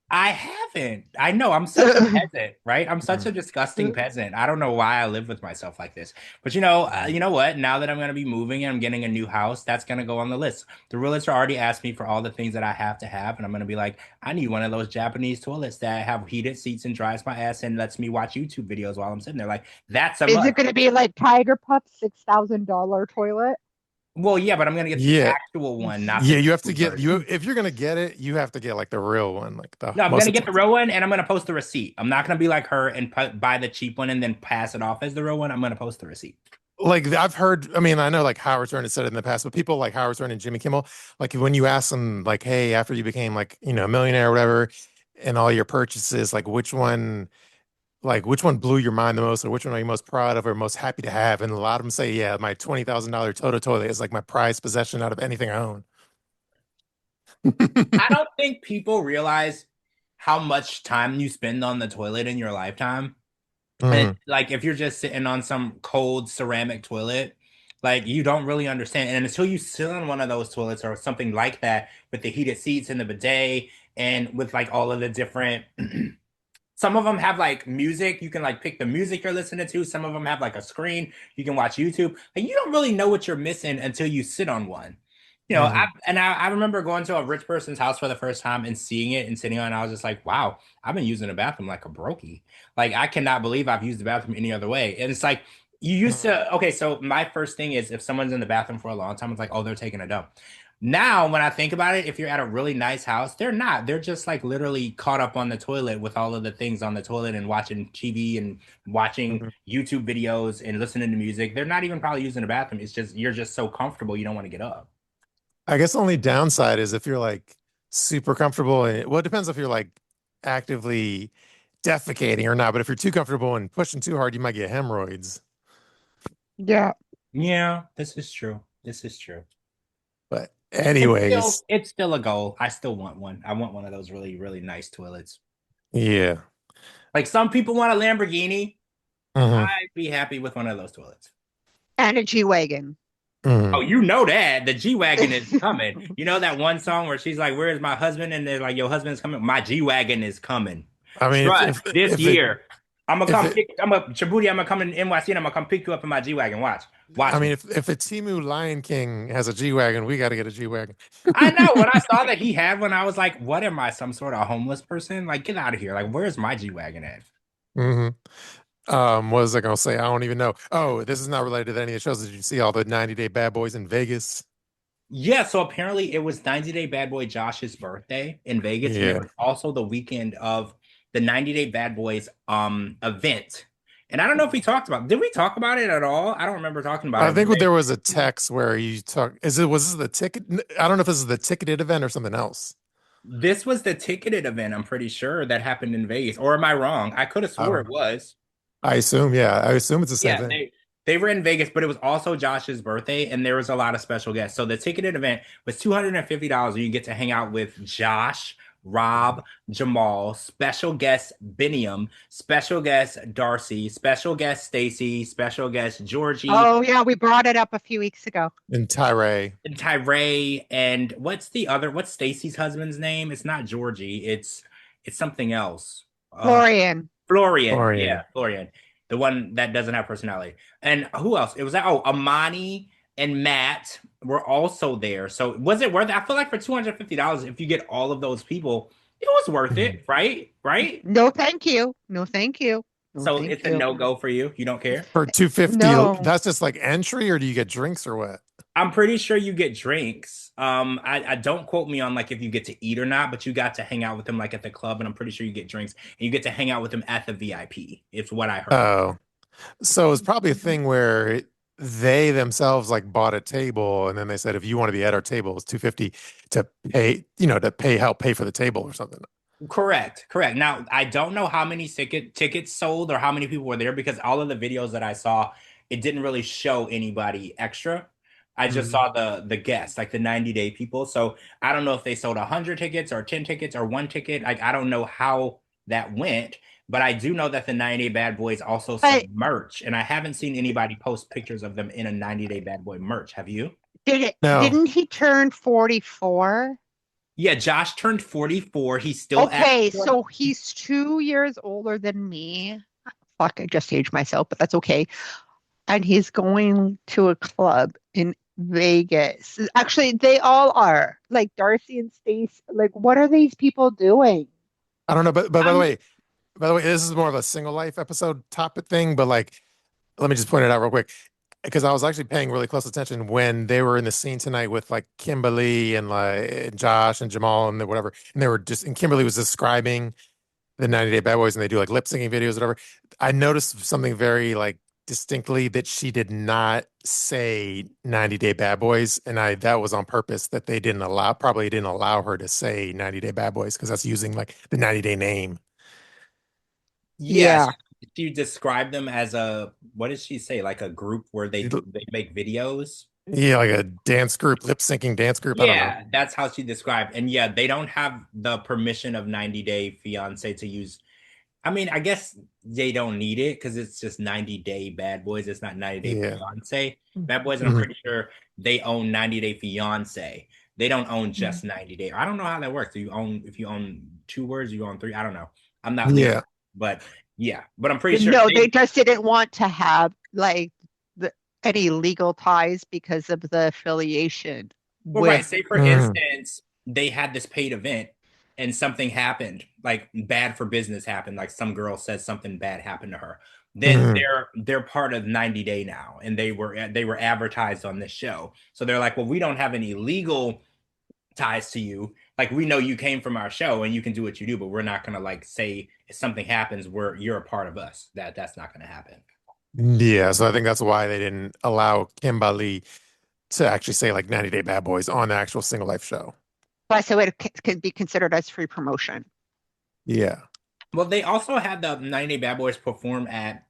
I haven't. I know I'm such a peasant, right? I'm such a disgusting peasant. I don't know why I live with myself like this. But you know what? Now that I'm gonna be moving and I'm getting a new house, that's gonna go on the list. The realtor already asked me for all the things that I have to have, and I'm gonna be like, I need one of those Japanese toilets that have heated seats and dries my ass and lets me watch YouTube videos while I'm sitting there. Like that's a Is must. it going to be like Tiger Puff $6,000 toilet? Well, yeah, but I'm gonna get the Yeah. actual one, not the Yeah, you have to YouTube get you version. if you're gonna get it, you have to get like the real one, like the No, I'm most gonna get the expensive. real one and I'm gonna post the receipt. I'm not gonna be like her and buy the cheap one and then pass it off as the real one. I'm gonna post the receipt. Like I've heard, I mean, I know like Howard Stern has said it in the past, but people like Howard Stern and Jimmy Kimmel, like when you ask them, like, hey, after you became like, a millionaire or whatever, and all your purchases, like which one blew your mind the most, or which one are you most proud of or most happy to have? And a lot of them say, yeah, my $20,000 Toto toilet is like my prized possession out of anything I own. I don't think people realize how much time you spend on the toilet in your lifetime. And Mhm. like if you're just sitting on some cold ceramic toilet, like you don't really understand. And until you sit on one of those toilets or something like that with the heated seats and the bidet and with like all of the different some of them have like music. You can like pick the music you're listening to. Some of them have like a screen. You can watch YouTube. Like you don't really know what you're missing until you sit on one. Mhm. I remember going to a rich person's house for the first time and seeing it and sitting on it. I was just like, wow, I've been using the bathroom like a brokey. Like I cannot believe I've used the bathroom any other way. And it's like you used Mhm. to, okay, so my first thing is if someone's in the bathroom for a long time, it's like, oh, they're taking a dump. Now, when I think about it, if you're at a really nice house, they're not. They're just like literally caught up on the toilet with all of the things on the toilet and watching TV and watching Mhm. YouTube videos and listening to music. They're not even probably using the bathroom. It's just you're just so comfortable you don't want to get up. I guess the only downside is if you're like super comfortable and well, it depends if you're like actively defecating or not. But if you're too comfortable and pushing too hard, you might get hemorrhoids. Yeah. Yeah, this is true. This is true. But It's still anyways, it's still a goal. I still want one. I want one of those really, really nice toilets. yeah. Like some people want a Lamborghini. Hmm. I'd be happy with one of those toilets. And a G-Wagon. Oh, Mhm. you know that the G Wagon is coming. You know that one song where she's like, "Where is my husband?" And they're like, "Your husband's coming. My G Wagon is coming." I mean, Trust this if they year. I'm gonna if come it pick. I'm gonna Shabooty. I'm gonna come in NYC and I'm gonna come pick you up in my G Wagon. Watch I mean, me. if a Timu Lion King has a G Wagon, we got to get a G Wagon. I know. When I saw that he had one, I was like, "What am I? Some sort of homeless person? Like, get out of here! Like, where's my G Wagon at?" hmm What was I gonna say? I don't even know. Oh, this is not related to any of the shows. Did you see all the 90-day bad boys in Vegas? Yeah, so apparently it was 90 Day Bad Boy Josh's birthday in Vegas, and it Yeah. was also the weekend of the 90 Day Bad Boys event. And I don't know if we talked about did we talk about it at all? I don't remember talking about I it. think there was a text where you talk. Was this the ticket? I don't know if this is the ticketed event or something else. This was the ticketed event, I'm pretty sure, that happened in Vegas. Or am I wrong? I could have I swore don't it know. was. I assume it's the same Yeah, thing. they were in Vegas, but it was also Josh's birthday, and there was a lot of special guests. So the ticketed event was $250, and you get to hang out with Josh, Rob, Jamal, special guest Biniam, special guest Darcy, special guest Stacy, special guest Georgie, Oh yeah, we brought it up a few weeks ago. And Tyree. and Tyree, and what's Stacy's husband's name? It's not Georgie, it's something else. Uh Florian. Florian, yeah, Orion. Florian, the one that doesn't have personality. And who else? It was like, oh, Amani and Matt were also there. So was it worth it? I feel like for $250, if you get all of those people, it was worth Mhm. it, right? Right? No, thank you. No, thank you. No, So thank it's a you. no-go for you. You don't care? For 250, No. that's just like entry, or do you get drinks or what? I'm pretty sure you get drinks. I don't quote me on like if you get to eat or not, but you got to hang out with them like at the club, and I'm pretty sure you get drinks and you get to hang out with them at the VIP. It's what I heard. Oh, so it's probably a thing where they themselves like bought a table, and then they said if you want to be at our table, it's 250 to pay, to help pay for the table or something. Correct, correct. Now, I don't know how many tickets sold or how many people were there because all of the videos that I saw, it didn't really show anybody extra. I just Mhm. saw the guests, like the 90 day people. So I don't know if they sold 100 tickets or 10 tickets or one ticket. Like I don't know how that went, but I do know that the 90 Day Bad Boys also sell But merch, and I haven't seen anybody post pictures of them in a 90 Day Bad Boy merch. Have you? No, didn't he turn 44? Yeah, Josh turned 44. He's still active. Okay, so he's 2 years older than me. Fuck, I just aged myself, but that's okay. And he's going to a club in Vegas. Actually, they all are. Like Darcy and Stace. Like, what are these people doing? I don't know, but by the I'm way, this is more of a single life episode topic thing, but like, let me just point it out real quick because I was actually paying really close attention when they were in the scene tonight with like Kimberly and like Josh and Jamal and whatever, and they were just and Kimberly was describing the 90 Day Bad Boys and they do like lip syncing videos, whatever. I noticed something very like distinctly that she did not say 90 Day Bad Boys, and I that was on purpose that they probably didn't allow her to say 90 Day Bad Boys because that's using like the 90 Day name. Yes. Yeah. She described them as a what did she say? Like a group where they make videos. Yeah, like a dance group, lip syncing dance group. I don't know. Yeah, that's how she described. And yeah, they don't have the permission of 90 Day Fiance to use. I mean, I guess they don't need it because it's just 90 Day Bad Boys. It's not 90 Day Yeah. Fiance Bad Boys. And I'm Mhm. pretty sure they own 90 Day Fiance. They don't own just 90 Day. I don't know how that works. Do you own if you own two words, you own three? I don't know. I'm not legal, Yeah. but yeah, but I'm pretty sure No, they they just didn't want to have like any legal ties because of the affiliation well, right. with. Say for Mhm. instance, they had this paid event and something happened, like bad for business happened, like some girl says something bad happened to her. Then Mhm. they're part of 90 Day now, and they were advertised on this show. So they're like, well, we don't have any legal ties to you. Like we know you came from our show and you can do what you do, but we're not gonna like say if something happens where you're a part of us. That's not gonna happen. Yeah, so I think that's why they didn't allow Kimberly to actually say like 90 Day Bad Boys on the actual single life show. Plus, it would could be considered as free promotion. Yeah. Well, they also had the 90 Day Bad Boys perform at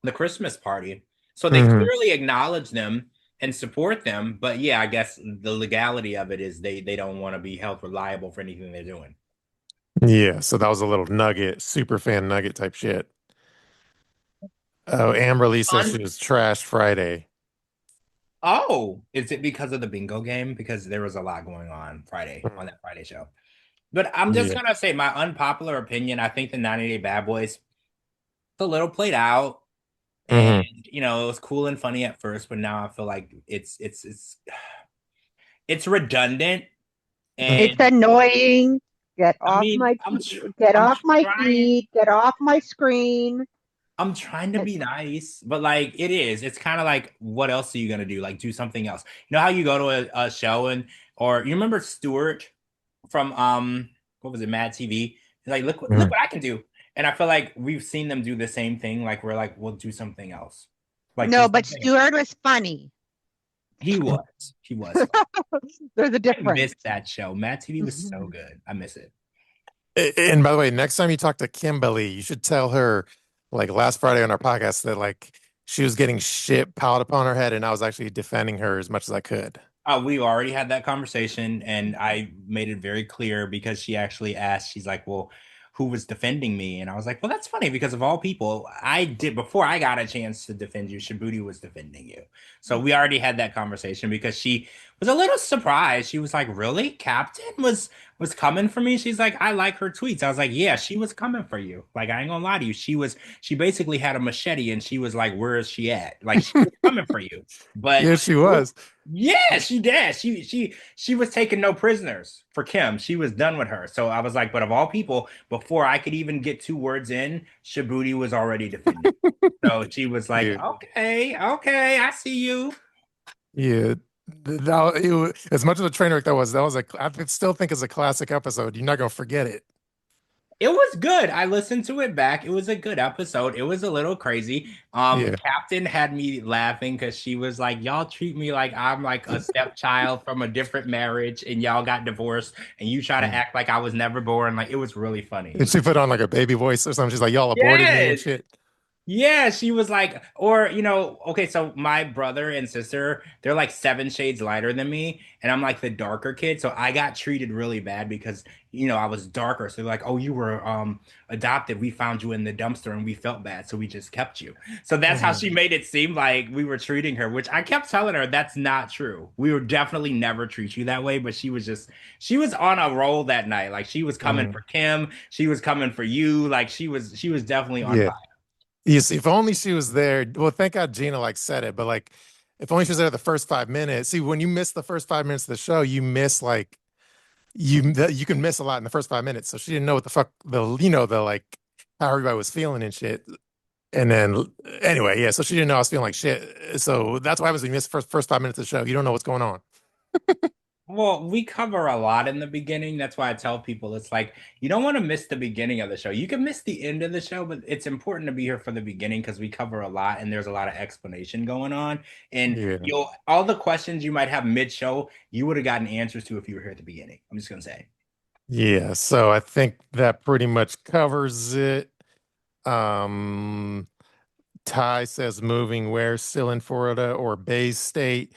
the Christmas party. So they Mhm. clearly acknowledge them and support them. But yeah, I guess the legality of it is they don't want to be held reliable for anything they're doing. Yeah, so that was a little nugget, super fan nugget type shit. Oh, Amberlee says Un- she was trash Friday. Oh, is it because of the bingo game? Because there was a lot going on Friday on Mhm. that Friday show. But I'm just Yeah. gonna say my unpopular opinion. I think the 90 Day Bad Boys a little played out, and Hmm. it was cool and funny at first, but now I feel like it's redundant. It's And annoying. I mean, Get I'm off my trying feed, get off my screen. I'm trying to be nice, but like it's kind of like, what else are you gonna do? Like do something else. You know how you go to a show or you remember Stewart from what was it, Mad TV? He's like, look Hmm. what I can do. And I feel like we've seen them do the same thing. Like we're like, we'll do something else. Like do No, but something. Stewart was funny. He was. He was. There's a I miss difference. that show. Mad TV was so good. I miss it. And by the way, next time you talk to Kimberly, you should tell her, like last Friday on our podcast, that like she was getting shit piled upon her head, and I was actually defending her as much as I could. We already had that conversation, and I made it very clear because she actually asked, she's like, well, who was defending me? And I was like, well, that's funny because of all people, I did before I got a chance to defend you, Shabooty was defending you. So we already had that conversation because she was a little surprised. She was like, really? Captain was coming for me? She's like, I like her tweets. I was like, yeah, she was coming for you. Like, I ain't gonna lie to you. She basically had a machete and she was like, where is she at? Like she was coming for you. But Yeah, she was. yeah, she did. She was taking no prisoners for Kim. She was done with her. So I was like, but of all people, before I could even get two words in, Shabooty was already defending. So she was like, Yeah, okay, okay, I see you. yeah. As much of a train wreck that was I still think it's a classic episode. You're not gonna forget it. It was good. I listened to it back. It was a good episode. It was a little crazy. Yeah. Captain had me laughing because she was like, y'all treat me like I'm like a stepchild from a different marriage and y'all got divorced and you try to Mm. act like I was never born. Like it was really funny. It And was she put on like a baby voice or something. She's like, "Y'all aborted me and yes. shit." Yeah, she was like, or okay, so my brother and sister, they're like 7 shades lighter than me, and I'm like the darker kid, so I got treated really bad because I was darker. So they're like, oh, you were adopted. We found you in the dumpster and we felt bad, so we just kept you. So that's how Hmm. she made it seem like we were treating her, which I kept telling her that's not true. We would definitely never treat you that way, but she was on a roll that night. Like she was coming Hmm. for Kim, she was coming for you, like she was definitely on Yeah. fire. You see, if only she was there. Well, thank God Gina like said it, but like if only she was there the first 5 minutes. See, when you miss the first 5 minutes of the show, you miss like you can miss a lot in the first 5 minutes. So she didn't know what the fuck the like how everybody was feeling and shit. And then anyway, yeah, so she didn't know I was feeling like shit. So that's what happens when you miss the first 5 minutes of the show. You don't know what's going on. Well, we cover a lot in the beginning. That's why I tell people it's like you don't want to miss the beginning of the show. You can miss the end of the show, but it's important to be here for the beginning because we cover a lot and there's a lot of explanation going on. And Yeah. you'll all the questions you might have mid-show, you would have gotten answers to if you were here at the beginning. I'm just gonna say. Yeah. So I think that pretty much covers it. Um Ty says moving where, still in Florida or Bay State.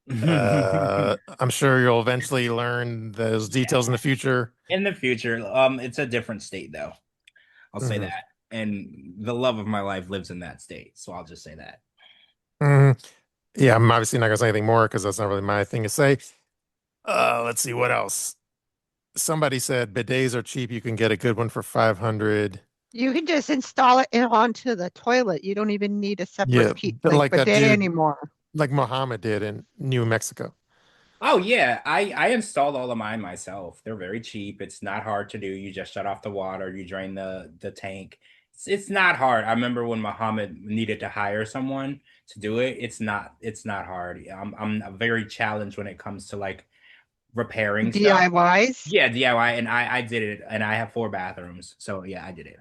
Yeah. I'm sure you'll eventually learn those details in the future. In the future, it's a different state though. I'll say Hmm. that. And the love of my life lives in that state. So I'll just say that. Hmm. Yeah, I'm obviously not gonna say anything more because that's not really my thing to say. Let's see what else. Somebody said bidets are cheap. You can get a good one for 500. You can just install it onto the toilet. You don't even need a separate Yeah, but like like that bidet dude, anymore. like Muhammad did in New Mexico. Oh yeah, I installed all of mine myself. They're very cheap. It's not hard to do. You just shut off the water, you drain the tank. It's not hard. I remember when Muhammad needed to hire someone to do it. It's not hard. I'm very challenged when it comes to like repairing stuff. DIYs. Yeah, DIY, and I did it, and I have 4 bathrooms, so yeah, I did it.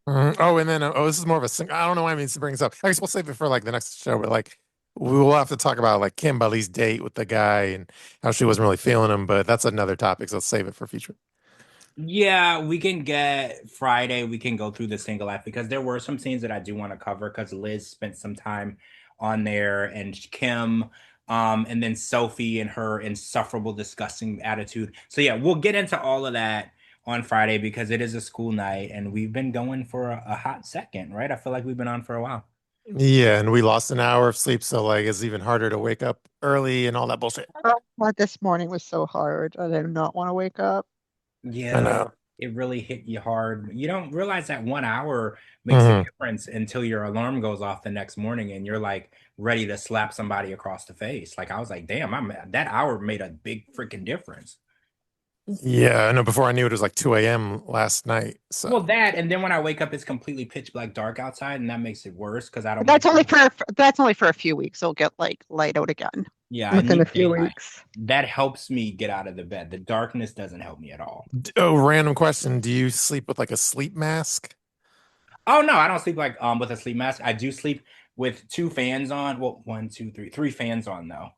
Mhm. Oh, and then this is more of a sing. I don't know why I mean to bring this up. I guess we'll save it for like the next show, but like we will have to talk about like Kimberly's date with the guy and how she wasn't really feeling him. But that's another topic, so let's save it for future. Yeah, we can get Friday. We can go through the single act because there were some scenes that I do want to cover because Liz spent some time on there and Kim, and then Sophie and her insufferable, disgusting attitude. So yeah, we'll get into all of that on Friday because it is a school night and we've been going for a hot second, right? I feel like we've been on for a while. Yeah, and we lost an hour of sleep, so like it's even harder to wake up early and all that bullshit. Oh, God, this morning was so hard. I did not want to wake up. I Yeah, know. it really hit you hard. You don't realize that 1 hour makes a Hmm. difference until your alarm goes off the next morning and you're like ready to slap somebody across the face. Like I was like, damn, that hour made a big freaking difference. Yeah, I know. Before I knew it was like 2 a.m. last night. Well, So, that and then when I wake up, it's completely pitch black dark outside, and that makes it worse because I But don't that's like. only for a few weeks. It'll get like light out again Yeah, I within a need few daylight. weeks. That helps me get out of the bed. The darkness doesn't help me at all. oh, random question: do you sleep with like a sleep mask? Oh no, I don't sleep like with a sleep mask. I do sleep with two fans on. Well, one, two, three fans on though.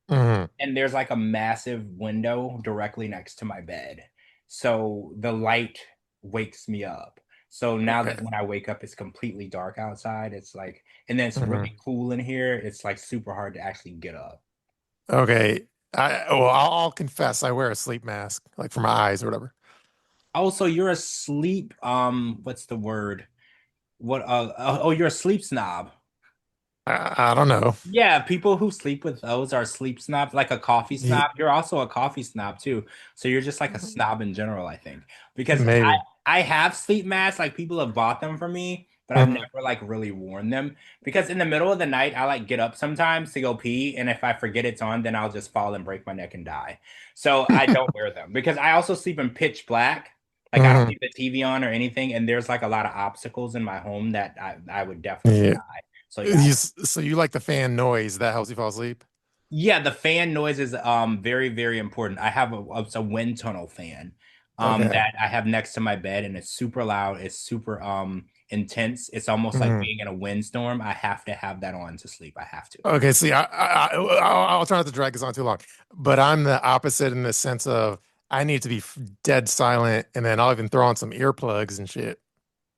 Hmm. And there's like a massive window directly next to my bed. So the light wakes me up. So now Okay. that when I wake up, it's completely dark outside. It's like, and then it's Hmm. really cool in here. It's like super hard to actually get up. Okay. I'll confess, I wear a sleep mask, like for my eyes or whatever. Also, you're a sleep, what's the word? Oh, you're a sleep snob. I don't know. Yeah, people who sleep with those are sleep snobs, like a coffee Ye- snob. You're also a coffee snob too. So you're just like a snob in general, I think. Because Maybe. I have sleep masks, like people have bought them for me, but I've Mhm. never like really worn them. Because in the middle of the night, I like get up sometimes to go pee, and if I forget it's on, then I'll just fall and break my neck and die. So I don't wear them because I also sleep in pitch black. Like I don't Mhm. leave the TV on or anything, and there's like a lot of obstacles in my home that I would definitely Yeah. die. So yeah, So you like the fan noise that helps you fall asleep? yeah, the fan noise is very very important. I have it's a wind tunnel fan Okay. that I have next to my bed and it's super loud, it's super intense. It's almost like Mhm. being in a windstorm. I have to have that on to sleep. I have to. Okay. See, I'll try not to drag this on too long, but I'm the opposite in the sense of I need to be dead silent, and then I'll even throw on some earplugs and shit.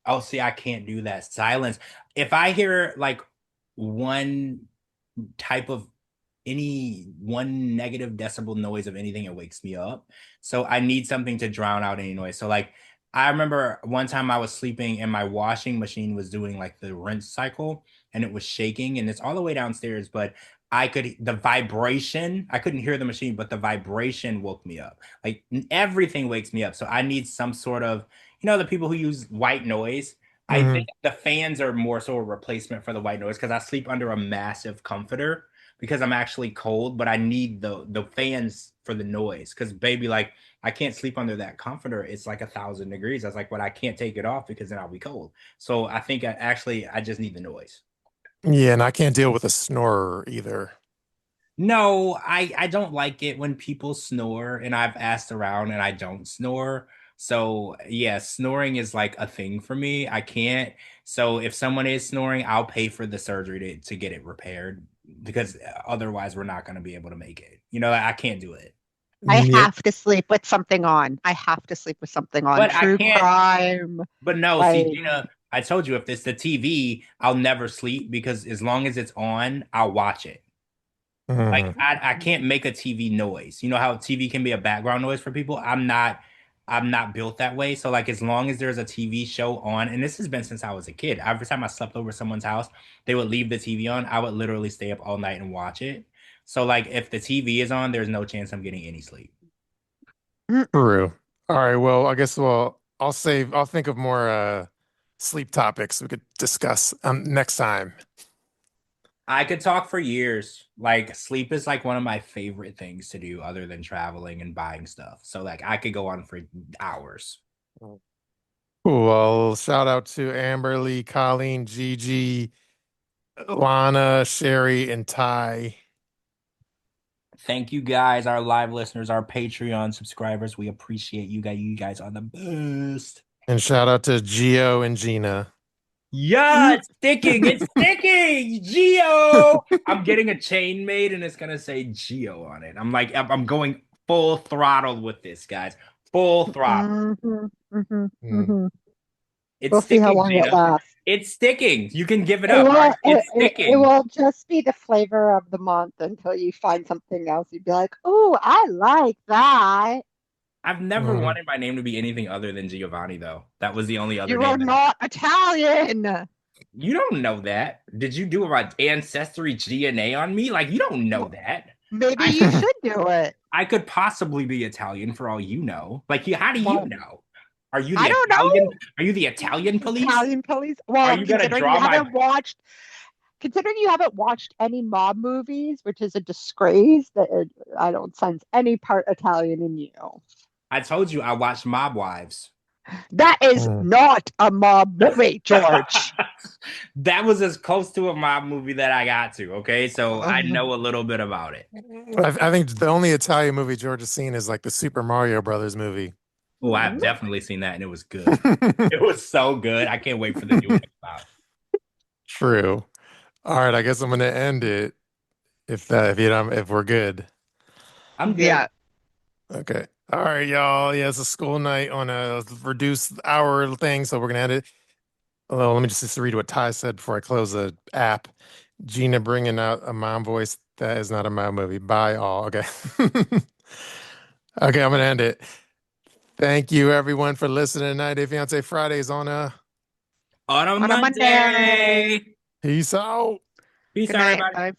Oh, see, I can't do that. Silence. If I hear like one type of any one negative decibel noise of anything, it wakes me up. So I need something to drown out any noise. So like I remember one time I was sleeping and my washing machine was doing like the rinse cycle and it was shaking and it's all the way downstairs, but the vibration, I couldn't hear the machine, but the vibration woke me up. Like everything wakes me up. So I need some sort of, the people who use white noise. I think Hmm. the fans are more so a replacement for the white noise because I sleep under a massive comforter because I'm actually cold, but I need the fans for the noise. Because baby, like I can't sleep under that comforter. It's like 1,000 degrees. I was like, but I can't take it off because then I'll be cold. So I think I just need the noise. Yeah, and I can't deal with a snorer either. No, I don't like it when people snore, and I've asked around and I don't snore. So yeah, snoring is like a thing for me. I can't. So if someone is snoring, I'll pay for the surgery to get it repaired because otherwise we're not going to be able to make it. I can't do it. I Yeah. have to sleep with something on. I have to sleep with something on. But I True can't. crime, But no, see, like Gina, I told you if it's the TV, I'll never sleep because as long as it's on, I'll watch it. Like Mhm. I can't make a TV noise. You know how TV can be a background noise for people? I'm not built that way. So like as long as there's a TV show on, and this has been since I was a kid. Every time I slept over someone's house, they would leave the TV on. I would literally stay up all night and watch it. So like if the TV is on, there's no chance I'm getting any sleep. mm, True. All right. Well, I guess I'll think of more sleep topics we could discuss next time. I could talk for years. Like sleep is like one of my favorite things to do other than traveling and buying stuff. So like I could go on for hours. Cool. Well, shout out to Amberlee, Colleen, Gigi, Lana, Sherry, and Ty. Thank you guys, our live listeners, our Patreon subscribers. We appreciate you guys. You guys are the best. And shout out to Gio and Gina. Yeah, mm, it's sticking. It's sticking. Geo. I'm getting a chain made and it's gonna say Geo on it. I'm like, I'm going full throttle with this, guys. Full throttle. mhm, mhm, Mm. mhm. It's We'll see how sticking, long it Gina. lasts. It's sticking. You can give it It up. All will, right? It's it sticking. will just be the flavor of the month until you find something else. You'd be like, "Oh, I like that." I've never Mm. wanted my name to be anything other than Giovanni, though. That was the only other You are name that I. not Italian. You don't know that. Did you do my ancestry DNA on me? Like, you don't know that. Maybe I you should do it. I could possibly be Italian for all you know. Like, how do you Well, know? Are you I the don't Italian? know. Are you the Italian police? Italian police. Are Well, you gonna draw my? considering you haven't watched any mob movies, which is a disgrace, I don't sense any part Italian in you. I told you I watched Mob Wives. That is Mm. not a mob movie, George. That was as close to a mob movie that I got to. Okay, so I know a little bit about it. I think the only Italian movie George has seen is like the Super Mario Brothers movie. Oh, I've definitely seen that, and it was good. It was so good. I can't wait for the new one. True. All right, I guess I'm gonna end it if we're good. I'm good. Yeah. Okay. All right, y'all. Yeah, it's a school night on a reduced hour thing, so we're gonna end it. Well, let me just read what Ty said before I close the app. Gina bringing out a mom voice. That is not a mom movie. Bye, all. Okay. Okay, I'm gonna end it. Thank you, everyone, for listening tonight. Fiancé Fridays on On a On a Monday. Monday. Peace out. Peace Good out, night. everybody. Bye.